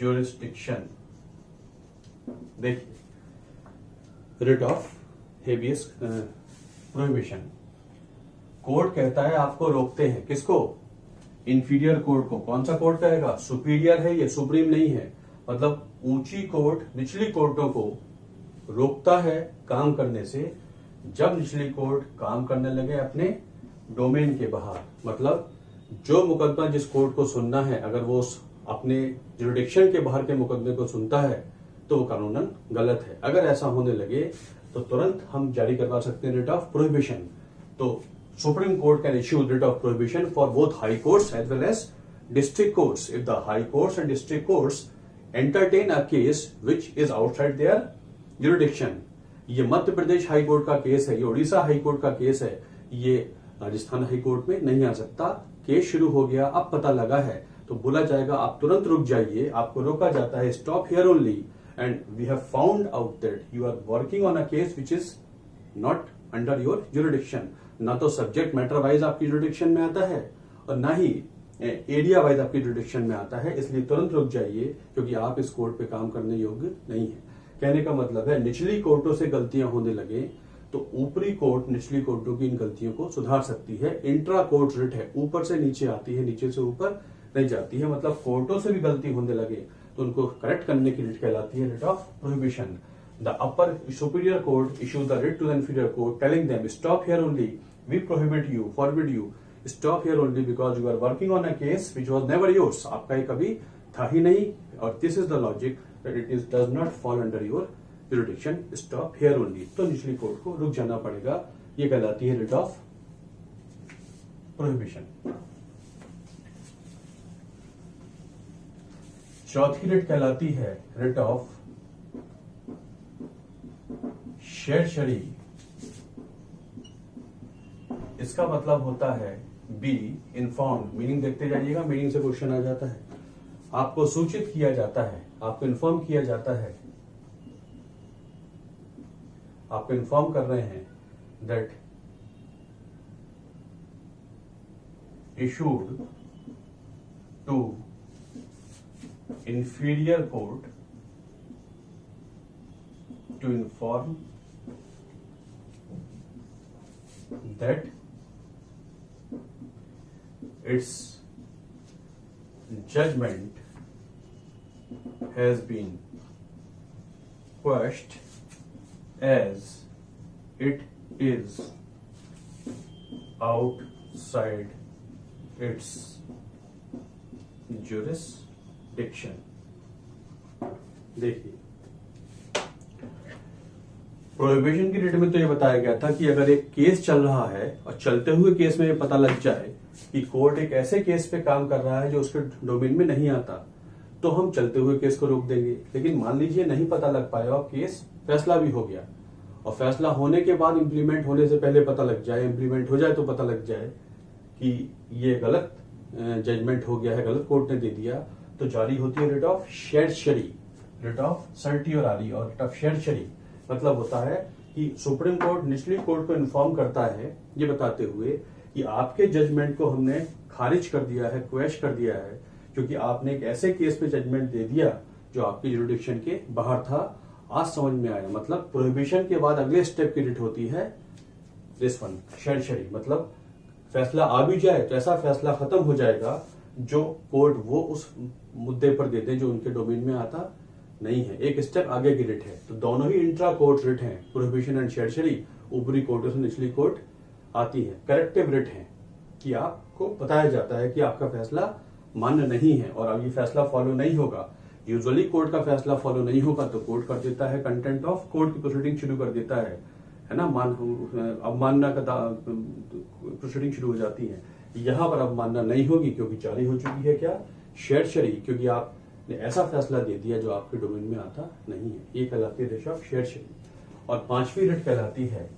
jurisdiction। देखिए, writ of habeas prohibition, court कहता है आपको रोकते हैं, किसको, इंफीरियर कोर्ट को। कौन सा कोर्ट कहेगा, सुपीरियर है ये, सुप्रीम नहीं है, मतलब ऊंची कोर्ट निचली कोर्टों को रोकता है काम करने से, जब निचली कोर्ट काम करने लगे अपने डोमेन के बाहर। मतलब जो मुकदमा जिस कोर्ट को सुनना है, अगर वो अपने जुरिडिक्शन के बाहर के मुकदमे को सुनता है तो वो कानूनन गलत है। अगर ऐसा होने लगे तो तुरंत हम जारी करवा सकते हैं रिट ऑफ प्रोहिबिशन। तो supreme court can issue writ of prohibition for both high courts as well as district courts if the high courts and district courts entertain a case which is outside their jurisdiction. ये Madhya Pradesh high court का case है, ये Orissa high court का case है, ये Rajasthan high court में नहीं आ सकता। केस शुरू हो गया, अब पता लगा है तो बोला जाएगा आप तुरंत रुक जाइए, आपको रोका जाता है, stop here only, and we have found out that you are working on a case which is not under your jurisdiction। ना तो सब्जेक्ट मैटर वाइज आपकी जुरिडिक्शन में आता है और ना ही एरिया वाइज आपकी जुरिडिक्शन में आता है, इसलिए तुरंत रुक जाइए क्योंकि आप इस कोर्ट पे काम करने योग्य नहीं है। कहने का मतलब है निचली कोर्टों से गलतियां होने लगे तो ऊपरी कोर्ट निचली कोर्टों की इन गलतियों को सुधार सकती है। इंट्रा कोर्ट रिट है, ऊपर से नीचे आती है, नीचे से ऊपर नहीं जाती है, मतलब कोर्टों से भी गलती होने लगे तो उनको करेक्ट करने की रिट कहलाती है writ of prohibition. The upper superior court issue the writ to the inferior court telling them stop here only, we prohibit you, forbid you, stop here only because you are working on a case which was never yours, आपका ये कभी था ही नहीं, और this is the logic that it is does not fall under your jurisdiction, stop here only. तो निचली court को रुक जाना पड़ेगा, ये कहलाती है रिट ऑफ प्रोहिबिशन। चौथी रिट कहलाती है रिट ऑफ शेरशरी। इसका मतलब होता है बी इन्फॉर्म, मीनिंग देखते जाइएगा, मीनिंग से क्वेश्चन आ जाता है। आपको सूचित किया जाता है, आपको इन्फॉर्म किया जाता है, आपको इन्फॉर्म कर रहे हैं that issued to inferior court to inform that its judgment has been quashed as it is outside its jurisdiction। देखिए, प्रोहिबिशन की रिट में तो ये बताया गया था कि अगर एक केस चल रहा है और चलते हुए केस में ये पता लग जाए कि कोर्ट एक ऐसे केस पे काम कर रहा है जो उसके डोमेन में नहीं आता, तो हम चलते हुए केस को रोक देंगे। लेकिन मान लीजिए नहीं पता लग पाया और केस फैसला भी हो गया, और फैसला होने के बाद इंप्लीमेंट होने से पहले पता लग जाए, इंप्लीमेंट हो जाए तो पता लग जाए कि ये गलत जजमेंट हो गया है, गलत कोर्ट ने दे दिया, तो जारी होती है writ of certiorari, writ of certiorari और रिट ऑफ शेरशरी। मतलब होता है कि सुप्रीम कोर्ट निचली कोर्ट को इन्फॉर्म करता है ये बताते हुए कि आपके जजमेंट को हमने खारिज कर दिया है, क्वैश कर दिया है, क्योंकि आपने एक ऐसे केस पे जजमेंट दे दिया जो आपकी जुरिडिक्शन के बाहर था। आज समझ में आया, मतलब प्रोहिबिशन के बाद अगले स्टेप की रिट होती है दिस वन, शेरशरी। मतलब फैसला आ भी जाए तो ऐसा फैसला खत्म हो जाएगा जो कोर्ट वो उस मुद्दे पर देते जो उनके डोमेन में आता नहीं है, एक स्टेप आगे की रिट है। तो दोनों ही इंट्रा कोर्ट रिट हैं, प्रोहिबिशन एंड शेरशरी। ऊपरी कोर्ट से निचली कोर्ट आती है, करेक्टिव रिट है कि आपको बताया जाता है कि आपका फैसला मान्य नहीं है और अब ये फैसला फॉलो नहीं होगा। यूजुअली कोर्ट का फैसला फॉलो नहीं होगा तो कोर्ट कर देता है कंटेंट ऑफ कोर्ट की प्रोसीडिंग शुरू कर देता है ना, अवमानना का प्रोसीडिंग शुरू हो जाती है। यहां पर अवमानना नहीं होगी क्योंकि जारी हो चुकी है क्या, शेरशरी, क्योंकि आपने ऐसा फैसला दे दिया जो आपके डोमेन में आता नहीं है। ये कहलाती है रिट ऑफ शेरशरी। और पांचवी रिट कहलाती है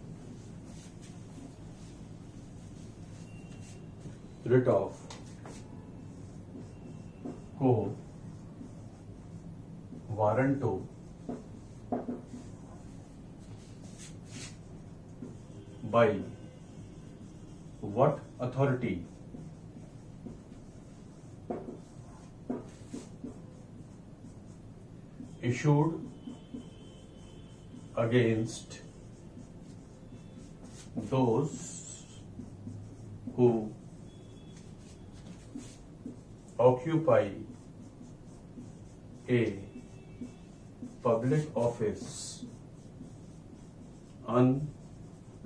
रिट ऑफ को warranto by what authority issued against those who occupy a public office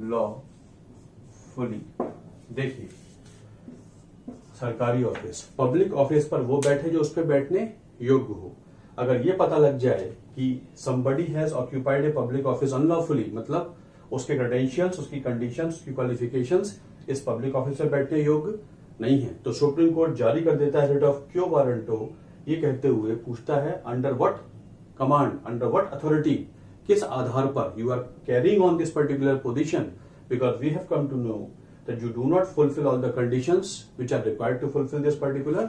unlawfully. देखिए, सरकारी ऑफिस, पब्लिक ऑफिस पर वो बैठे जो उस पर बैठने योग्य हो। अगर ये पता लग जाए कि somebody has occupied a public office unlawfully, मतलब उसके क्रेडेंशियल्स, उसकी कंडीशंस, उसकी क्वालिफिकेशंस इस पब्लिक ऑफिस पर बैठने योग्य नहीं है, तो सुप्रीम कोर्ट जारी कर देता है रिट ऑफ क्यो वारंटो, ये कहते हुए पूछता है under what command, under what authority, किस आधार पर you are carrying on this particular position, because we have come to know that you do not fulfil all the conditions which are required to fulfil this particular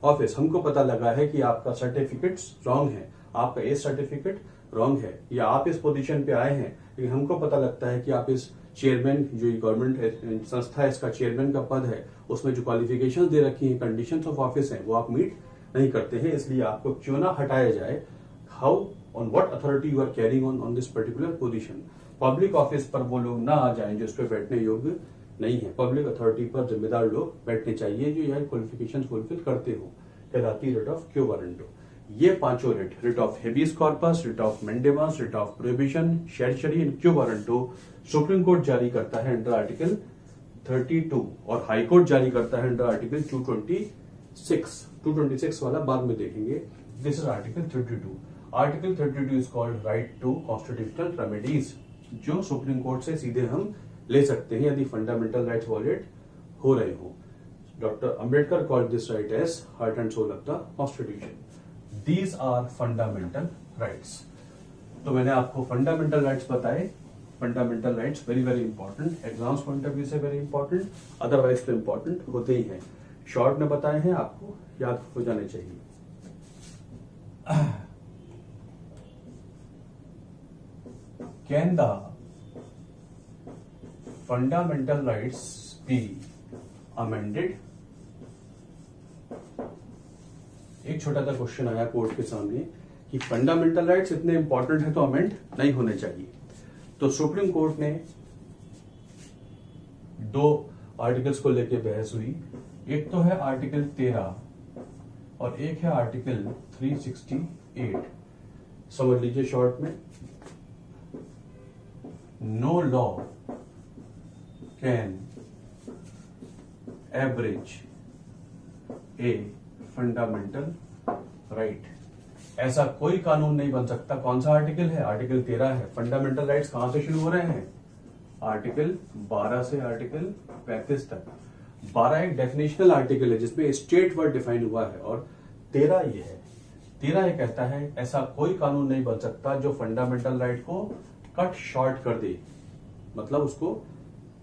office. हमको पता लगा है कि आपका certificate wrong है, आपका as certificate wrong है, या आप इस पोजीशन पे आए हैं लेकिन हमको पता लगता है कि आप इस चेयरमैन, जो गवर्नमेंट संस्था है इसका चेयरमैन का पद है, उसमें जो क्वालिफिकेशन दे रखी है, कंडीशंस ऑफ ऑफिस हैं, वो आप मीट नहीं करते हैं, इसलिए आपको क्यों ना हटाया जाए। How, on what authority you are carrying on this particular position. Public office पर वो लोग ना आ जाएं जो इस पर बैठने योग्य नहीं है, पब्लिक अथॉरिटी पर जिम्मेदार लोग बैठने चाहिए जो यह क्वालिफिकेशन फुलफिल करते हो। कहलाती है रिट ऑफ क्यो वारंटो। ये पांचों writ of habeas corpus, writ of mandamus, writ of prohibition, certiorari and quo warranto supreme court जारी करता है अंडर आर्टिकल 32 और हाई कोर्ट जारी करता है अंडर आर्टिकल 226 वाला बाद में देखेंगे। This is article 32। Article 32 is called right to constitutional remedies, जो सुप्रीम कोर्ट से सीधे हम ले सकते हैं यदि फंडामेंटल राइट्स वॉलेट हो रहे हो। Doctor Ambedkar called this right as heart and soul of the constitution. These are fundamental rights. तो मैंने आपको फंडामेंटल राइट्स बताए। Fundamental rights very very important, exams point of view से वेरी इंपॉर्टेंट, अदरवाइज तो important होते ही हैं। शॉर्ट में बताए हैं, आपको याद हो जाने चाहिए। Can the fundamental rights be amended? एक छोटा सा क्वेश्चन आया कोर्ट के सामने कि फंडामेंटल राइट्स इतने इंपॉर्टेंट है तो अमेंड नहीं होने चाहिए। तो सुप्रीम कोर्ट ने दो आर्टिकल्स को लेकर बहस हुई। एक तो है आर्टिकल 13 और एक है आर्टिकल 368। समझ लीजिए शॉर्ट में, no law can abridge a fundamental right. ऐसा कोई कानून नहीं बन सकता। कौन सा आर्टिकल है? आर्टिकल 13 है। फंडामेंटल राइट्स कहां से शुरू हो रहे हैं? आर्टिकल 12 से आर्टिकल 35 तक। 12 एक डेफिनेशनल आर्टिकल है जिसमें स्टेट वर्ड डिफाइन हुआ है और 13 ये है। 13 ये कहता है ऐसा कोई कानून नहीं बन सकता जो फंडामेंटल राइट को कट शॉर्ट कर दे, मतलब उसको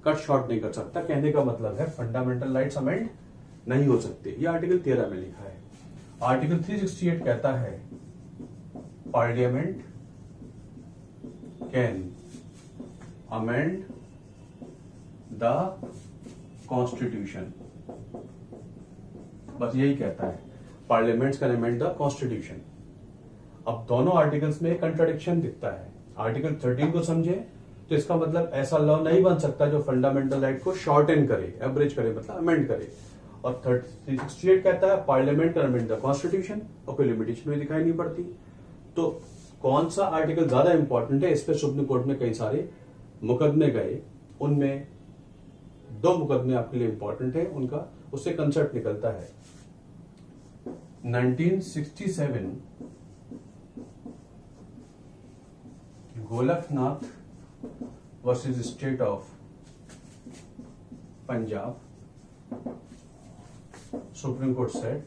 कट शॉर्ट नहीं कर सकता। कहने का मतलब है फंडामेंटल राइट्स अमेंड नहीं हो सकते। ये आर्टिकल 13 में लिखा है। आर्टिकल 368 कहता है parliament can amend the constitution. बस यही कहता है, parliament can amend the constitution. अब दोनों आर्टिकल्स में कंट्राडिक्शन दिखता है। आर्टिकल 13 को समझे तो इसका मतलब ऐसा लॉ नहीं बन सकता जो फंडामेंटल राइट को शॉर्टन करे, एवरेज करे, मतलब अमेंड करे। और 368 कहता है parliament can amend the constitution, और कोई लिमिटेशन भी दिखाई नहीं पड़ती। तो कौन सा आर्टिकल ज्यादा इंपॉर्टेंट है? इस पर सुप्रीम कोर्ट में कई सारे मुकदमे गए, उनमें 2 मुकदमे आपके लिए इंपॉर्टेंट है। उनका उससे कंसेप्ट निकलता है। 1967 Golaknath versus state of Punjab. Supreme court said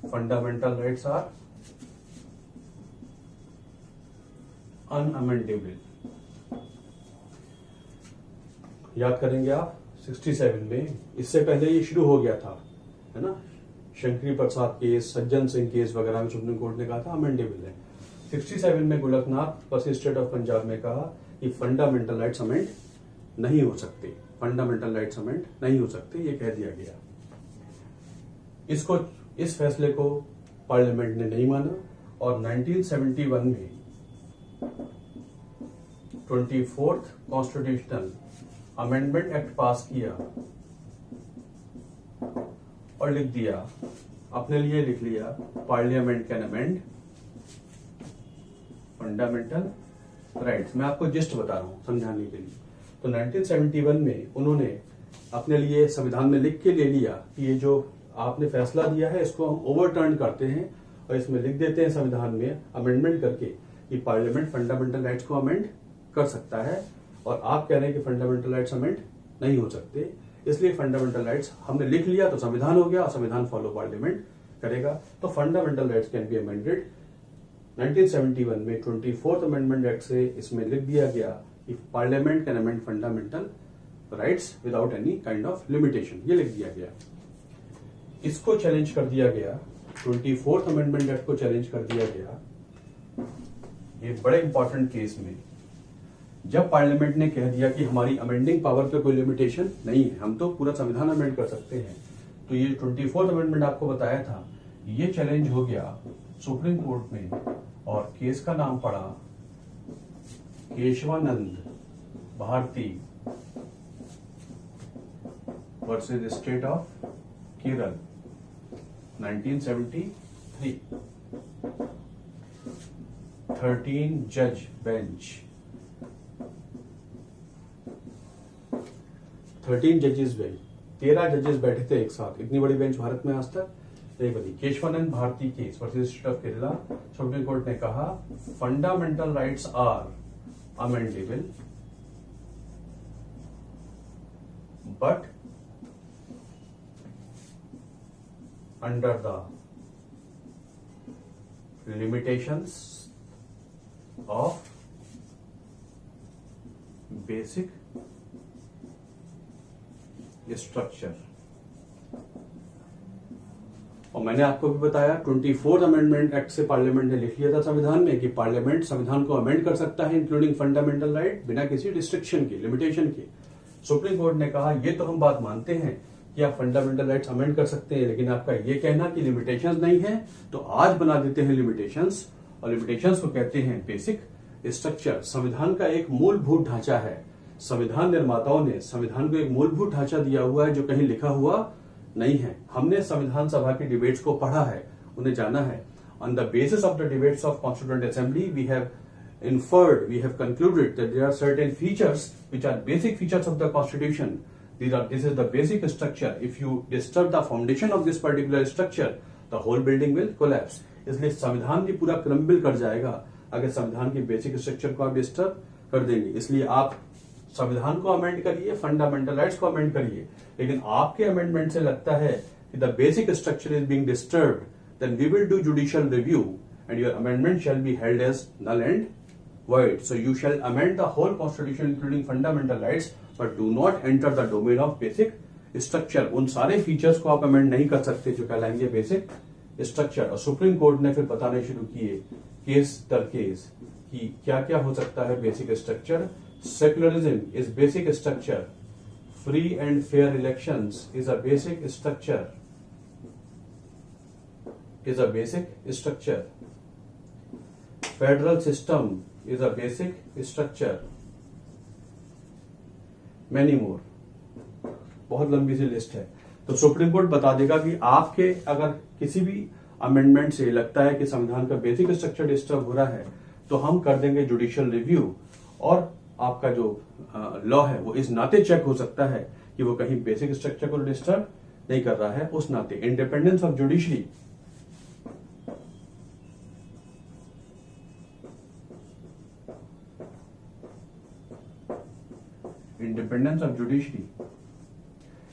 fundamental rights are unamendable. याद करेंगे आप 67 में, इससे पहले ये शुरू हो गया था, है ना, शंकरी प्रसाद केस, सज्जन सिंह केस वगैरह में सुप्रीम कोर्ट ने कहा था अमेंडेबल है। 67 में Golaknath versus state of Punjab में कहा कि फंडामेंटल राइट्स अमेंड नहीं हो सकते, फंडामेंटल राइट्स अमेंड नहीं हो सकते, ये कह दिया गया। इस फैसले को पार्लियामेंट ने नहीं माना और 1971 में 24th कॉन्स्टिट्यूशनल अमेंडमेंट एक्ट पास किया और लिख दिया, अपने लिए लिख लिया, parliament can amend fundamental rights. मैं आपको जस्ट बता रहा हूं समझाने के लिए। तो 1971 में उन्होंने अपने लिए संविधान में लिख के ले लिया कि ये जो आपने फैसला दिया है इसको हम ओवरटर्न करते हैं और इसमें लिख देते हैं संविधान में अमेंडमेंट करके कि पार्लियामेंट फंडामेंटल राइट्स को अमेंड कर सकता है, और आप कह रहे हैं कि फंडामेंटल राइट्स अमेंड नहीं हो सकते। इसलिए फंडामेंटल राइट्स हमने लिख लिया तो संविधान हो गया और संविधान फॉलो पार्लियामेंट करेगा। तो fundamental rights can be amended. 1971 में 24th अमेंडमेंट एक्ट से इसमें लिख दिया गया कि parliament can amend fundamental rights without any kind of limitation, ये लिख दिया गया। इसको चैलेंज कर दिया गया, 24th अमेंडमेंट एक्ट को चैलेंज कर दिया गया ये बड़े इंपॉर्टेंट केस में, जब पार्लियामेंट ने कह दिया कि हमारी अमेंडिंग पावर पे कोई लिमिटेशन नहीं है, हम तो पूरा संविधान अमेंड कर सकते हैं। तो ये 24th अमेंडमेंट आपको बताया था, ये चैलेंज हो गया सुप्रीम कोर्ट में और केस का नाम पड़ा Kesavananda Bharati versus state of Kerala. 1973 13 जज बेंच, 13 जजेस बेंच, 13 जजेस बैठे थे एक साथ। इतनी बड़ी बेंच भारत में आज तक नहीं बनी। Kesavananda Bharati case versus state of Kerala, supreme court ने कहा fundamental rights are amendable but under the limitations of basic structure। और मैंने आपको भी बताया 24th अमेंडमेंट एक्ट से पार्लियामेंट ने लिख लिया था संविधान में कि पार्लियामेंट संविधान को अमेंड कर सकता है इंक्लूडिंग फंडामेंटल राइट बिना किसी रिस्ट्रिक्शन के, लिमिटेशन के। सुप्रीम कोर्ट ने कहा ये तो हम बात मानते हैं कि आप फंडामेंटल राइट्स अमेंड कर सकते हैं, लेकिन आपका ये कहना कि लिमिटेशंस नहीं है, तो आज बना देते हैं लिमिटेशंस। और लिमिटेशंस को कहते हैं बेसिक स्ट्रक्चर। संविधान का एक मूलभूत ढांचा है। संविधान निर्माताओं ने संविधान को एक मूलभूत ढांचा दिया हुआ है जो कहीं लिखा हुआ नहीं है। हमने संविधान सभा की डिबेट्स को पढ़ा है, उन्हें जाना है। On the basis of the debates of constituent assembly we have inferred, we have concluded that there are certain features which are basic features of the constitution. This is the basic structure. If you disturb the foundation of this particular structure, the whole building will collapse. इसलिए संविधान भी पूरा crumble कर जाएगा अगर संविधान की basic structure को आप डिस्टर्ब कर देंगे। इसलिए आप संविधान को अमेंड करिए, फंडामेंटल राइट्स को अमेंड करिए, लेकिन आपके अमेंडमेंट से लगता है कि the basic structure is being disturbed, then we will do judicial review and your amendment shall be held as null and void. So you shall amend the whole constitution including fundamental rights but do not enter the domain of basic structure. उन सारे features को आप amend नहीं कर सकते जो कहलाएंगे basic structure. और सुप्रीम कोर्ट ने फिर बताने शुरू किए केस दर केस कि क्या क्या हो सकता है basic structure. Secularism is basic structure, free and fair elections is a basic structure, is a basic structure. Federal system is a basic structure. Many more. बहुत लंबी सी लिस्ट है। तो सुप्रीम कोर्ट बता देगा कि आपके अगर किसी भी अमेंडमेंट से लगता है कि संविधान का बेसिक स्ट्रक्चर डिस्टर्ब हो रहा है तो हम कर देंगे जुडिशियल रिव्यू, और आपका जो लॉ है वो इस नाते चेक हो सकता है कि वो कहीं बेसिक स्ट्रक्चर को डिस्टर्ब नहीं कर रहा है। उस नाते independence of judiciary, independence of judiciary,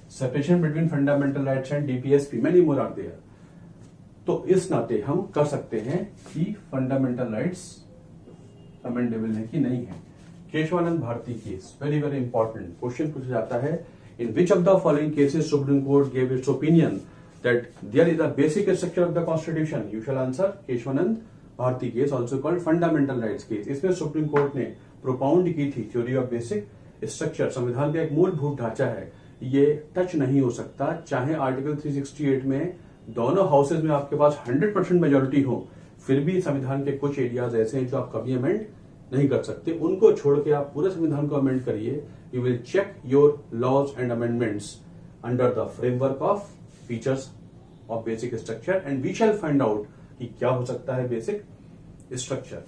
separation between fundamental rights and DPSP, many more are there. तो इस नाते हम कर सकते हैं कि फंडामेंटल राइट्स अमेंडेबल है कि नहीं है। Kesavananda Bharati case, very very important question पूछा जाता है, in which of the following cases supreme court gave its opinion that there is a basic structure of the constitution. You shall answer Kesavananda Bharati case, also called fundamental rights case. इसमें supreme court ने propound की थी theory of basic structure. संविधान का एक मूलभूत ढांचा है, ये टच नहीं हो सकता, चाहे आर्टिकल 368 में दोनों हाउसेज में आपके पास 100% मेजोरिटी हो, फिर भी संविधान के कुछ एरियाज ऐसे हैं जो आप कभी अमेंड नहीं कर सकते। उनको छोड़ के आप पूरे संविधान को अमेंड करिए। You will check your laws and amendments under the framework of features of basic structure and we shall find out कि क्या हो सकता है basic structure.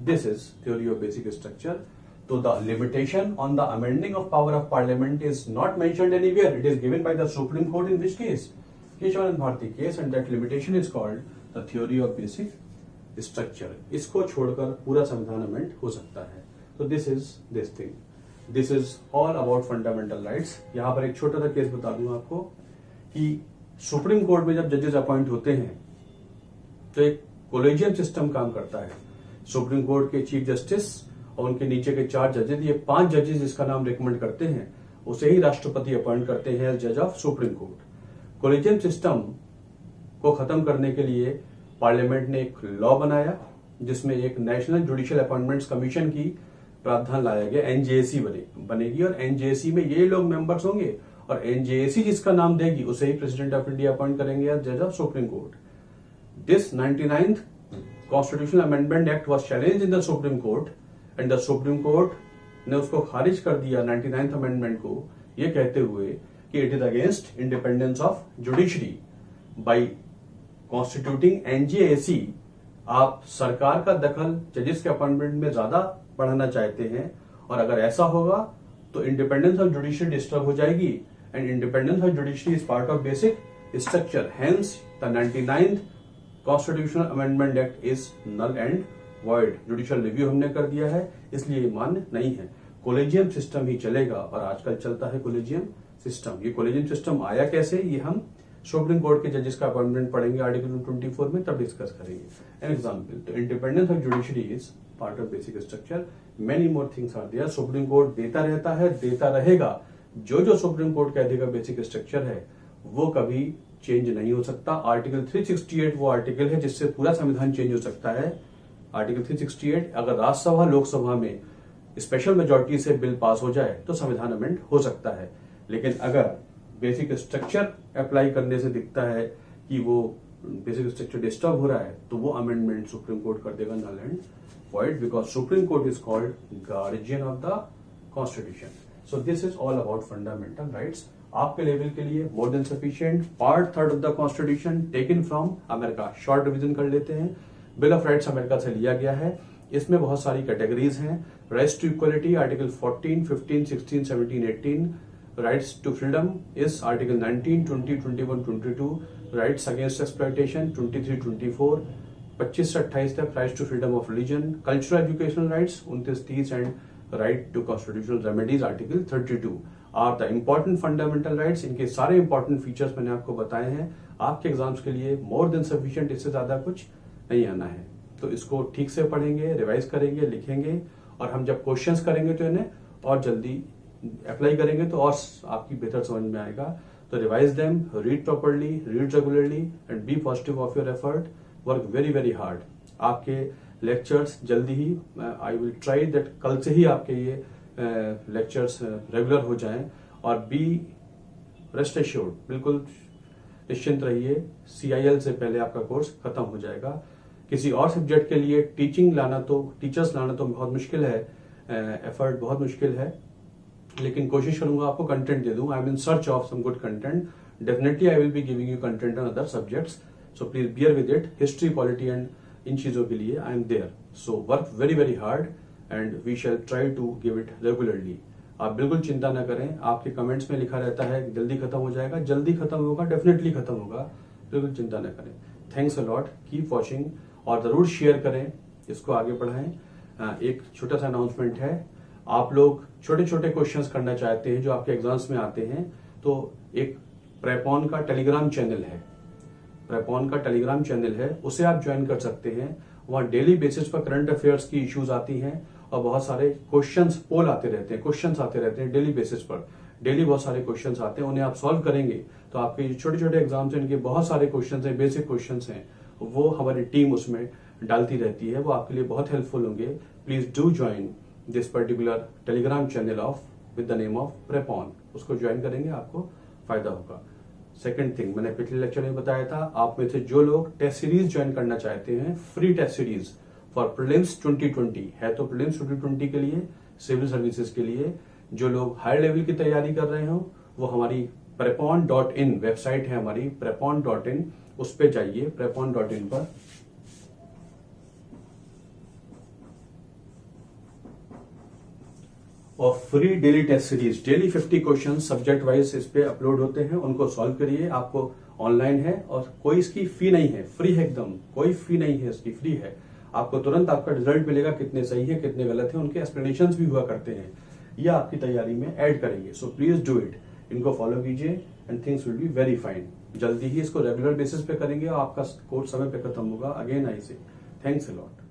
This is theory of basic structure. So the limitation on the amending of power of parliament is not mentioned anywhere. It is given by the Supreme Court in which case? Keshwanand Bharti case, and that limitation is called the theory of basic structure. इसको छोड़कर पूरा संविधान amend हो सकता है। तो this is this thing. This is all about fundamental rights. यहाँ पर एक छोटा सा केस बता दूं आपको कि सुप्रीम कोर्ट में जब जजेस अपॉइंट होते हैं तो एक कोलेजियम सिस्टम काम करता है। सुप्रीम कोर्ट के चीफ जस्टिस और उनके नीचे के 4 जजेस, ये 5 जजेस जिसका नाम रिकमेंड करते हैं उसे ही राष्ट्रपति अपॉइंट करते हैं एज जज of supreme court. Collegium system को खत्म करने के लिए पार्लियामेंट ने एक लॉ बनाया जिसमें एक नेशनल जुडिशियल अपॉइंटमेंट्स कमीशन की प्रावधान लाया गया, एनजेएसी बनेगी और एनजेएसी में ये लोग मेंबर्स होंगे और एनजेएसी जिसका नाम देगी उसे ही प्रेसिडेंट ऑफ इंडिया अपॉइंट करेंगे एज जज of supreme court. This 99th constitutional amendment act was challenged in the supreme court and the supreme court ने उसको खारिज कर दिया 99th अमेंडमेंट को, ये कहते हुए कि it is against independence of judiciary. By constituting NJAC आप सरकार का दखल जजेस के अपॉइंटमेंट में ज्यादा बढ़ाना चाहते हैं, और अगर ऐसा होगा तो इंडिपेंडेंस ऑफ जुडिशरी डिस्टर्ब हो जाएगी, and independence of judiciary is part of basic structure, hence the 99th constitutional amendment act is null and void. Judicial review हमने कर दिया है, इसलिए ये मान्य नहीं है। कोलेजियम सिस्टम ही चलेगा, और आजकल चलता है कोलेजियम सिस्टम। ये कोलेजियम सिस्टम आया कैसे, ये हम सुप्रीम कोर्ट के जजेस का अपॉइंटमेंट पढ़ेंगे आर्टिकल 24 में, तब डिस्कस करेंगे। एन एग्जाम्पल, तो independence of judiciary is part of basic structure, many more things are there. Supreme court देता रहता है, देता रहेगा। जो सुप्रीम कोर्ट कह देगा बेसिक स्ट्रक्चर है, वो कभी चेंज नहीं हो सकता। आर्टिकल 368 वो आर्टिकल है जिससे पूरा संविधान चेंज हो सकता है। आर्टिकल 368, अगर राज्यसभा लोकसभा में स्पेशल मेजोरिटी से बिल पास हो जाए तो संविधान अमेंड हो सकता है, लेकिन अगर बेसिक स्ट्रक्चर अप्लाई करने से दिखता है कि वो बेसिक स्ट्रक्चर डिस्टर्ब हो रहा है, तो वो अमेंडमेंट सुप्रीम कोर्ट कर देगा null and void, because supreme court is called guardian of the constitution. So this is all about fundamental rights. आपके लेवल के लिए more than sufficient. Part 3 of the constitution taken from America, short revision कर लेते हैं। Bill of rights America से लिया गया है। इसमें बहुत सारी कैटेगरीज हैं। Rights to equality article 14, 15, 16, 17, 18। Rights to freedom is article 19, 20, 21, 22। Rights against exploitation 23, 24। 25 से 28 तक rights to freedom of religion. Cultural educational rights 29, 30 and right to constitutional remedies article 32 are the important fundamental rights. इनके सारे important features मैंने आपको बताए हैं। आपके exams के लिए मोर देन सफिशिएंट, इससे ज्यादा कुछ नहीं आना है। तो इसको ठीक से पढ़ेंगे, रिवाइज करेंगे, लिखेंगे, और हम जब क्वेश्चंस करेंगे तो इन्हें और जल्दी अप्लाई करेंगे तो और आपकी बेहतर समझ में आएगा। तो revise them, read properly, read regularly and be positive of your effort, work very very hard. आपके लेक्चर्स जल्दी ही, आई विल ट्राई दैट कल से ही आपके ये लेक्चर्स रेगुलर हो जाएं, और बी रेस्ट एश्योर्ड, बिल्कुल निश्चिंत रहिए, CIL से पहले आपका कोर्स खत्म हो जाएगा। किसी और सब्जेक्ट के लिए टीचर्स लाना तो बहुत मुश्किल है, एफर्ट बहुत मुश्किल है, लेकिन कोशिश करूंगा आपको कंटेंट दे दूं। I am in search of some good content. Definitely I will be giving you content on other subjects, so please bear with it. History, polity and इन चीजों के लिए I am there. So work very very hard and we shall try to give it regularly. आप बिल्कुल चिंता न करें, आपके कमेंट्स में लिखा रहता है जल्दी खत्म हो जाएगा, जल्दी खत्म होगा, डेफिनेटली खत्म होगा, बिल्कुल चिंता न करें। Thanks a lot, keep watching, और जरूर शेयर करें, इसको आगे बढ़ाएं। एक छोटा सा अनाउंसमेंट है, आप लोग छोटे छोटे क्वेश्चंस करना चाहते हैं जो आपके एग्जाम्स में आते हैं, तो एक प्रेपॉन का टेलीग्राम चैनल है, उसे आप ज्वाइन कर सकते हैं। वहां डेली बेसिस पर करंट अफेयर्स की इश्यूज आती हैं, और बहुत सारे क्वेश्चंस पोल आते रहते हैं, डेली बेसिस पर। डेली बहुत सारे क्वेश्चंस आते हैं, उन्हें आप सॉल्व करेंगे तो आपके छोटे छोटे एग्जाम्स हैं, इनके बहुत सारे क्वेश्चंस हैं, बेसिक क्वेश्चंस हैं, वो हमारी टीम उसमें डालती रहती है, वो आपके लिए बहुत हेल्पफुल होंगे। Please do join this particular Telegram channel with the name of Prepon. उसको ज्वाइन करेंगे, आपको फायदा होगा। सेकंड थिंग, मैंने पिछले लेक्चर में बताया था, आप में से जो लोग टेस्ट सीरीज ज्वाइन करना चाहते हैं, free test series for prelims 2020 है, तो प्रीलिम्स 2020 के लिए, सिविल सर्विसेज के लिए, जो लोग हायर लेवल की तैयारी कर रहे हो, वो हमारी prepon.in वेबसाइट है हमारी, prepon.in, उस पे जाइए, prepon.in पर। और free daily test series, daily 50 question subject wise इस पे अपलोड होते हैं, उनको सॉल्व करिए। आपको ऑनलाइन है और कोई इसकी फी नहीं है, फ्री है एकदम, कोई फी नहीं है इसकी, फ्री है। आपको तुरंत आपका रिजल्ट मिलेगा, कितने सही है कितने गलत है, उनके एक्सप्लेनेशंस भी हुआ करते हैं, यह आपकी तैयारी में ऐड करेंगे। सो प्लीज डू इट, इनको फॉलो कीजिए and things will be very fine. जल्दी ही इसको रेगुलर बेसिस पे करेंगे और आपका कोर्स समय पे खत्म होगा। अगेन आई से थैंक्स अ लॉट।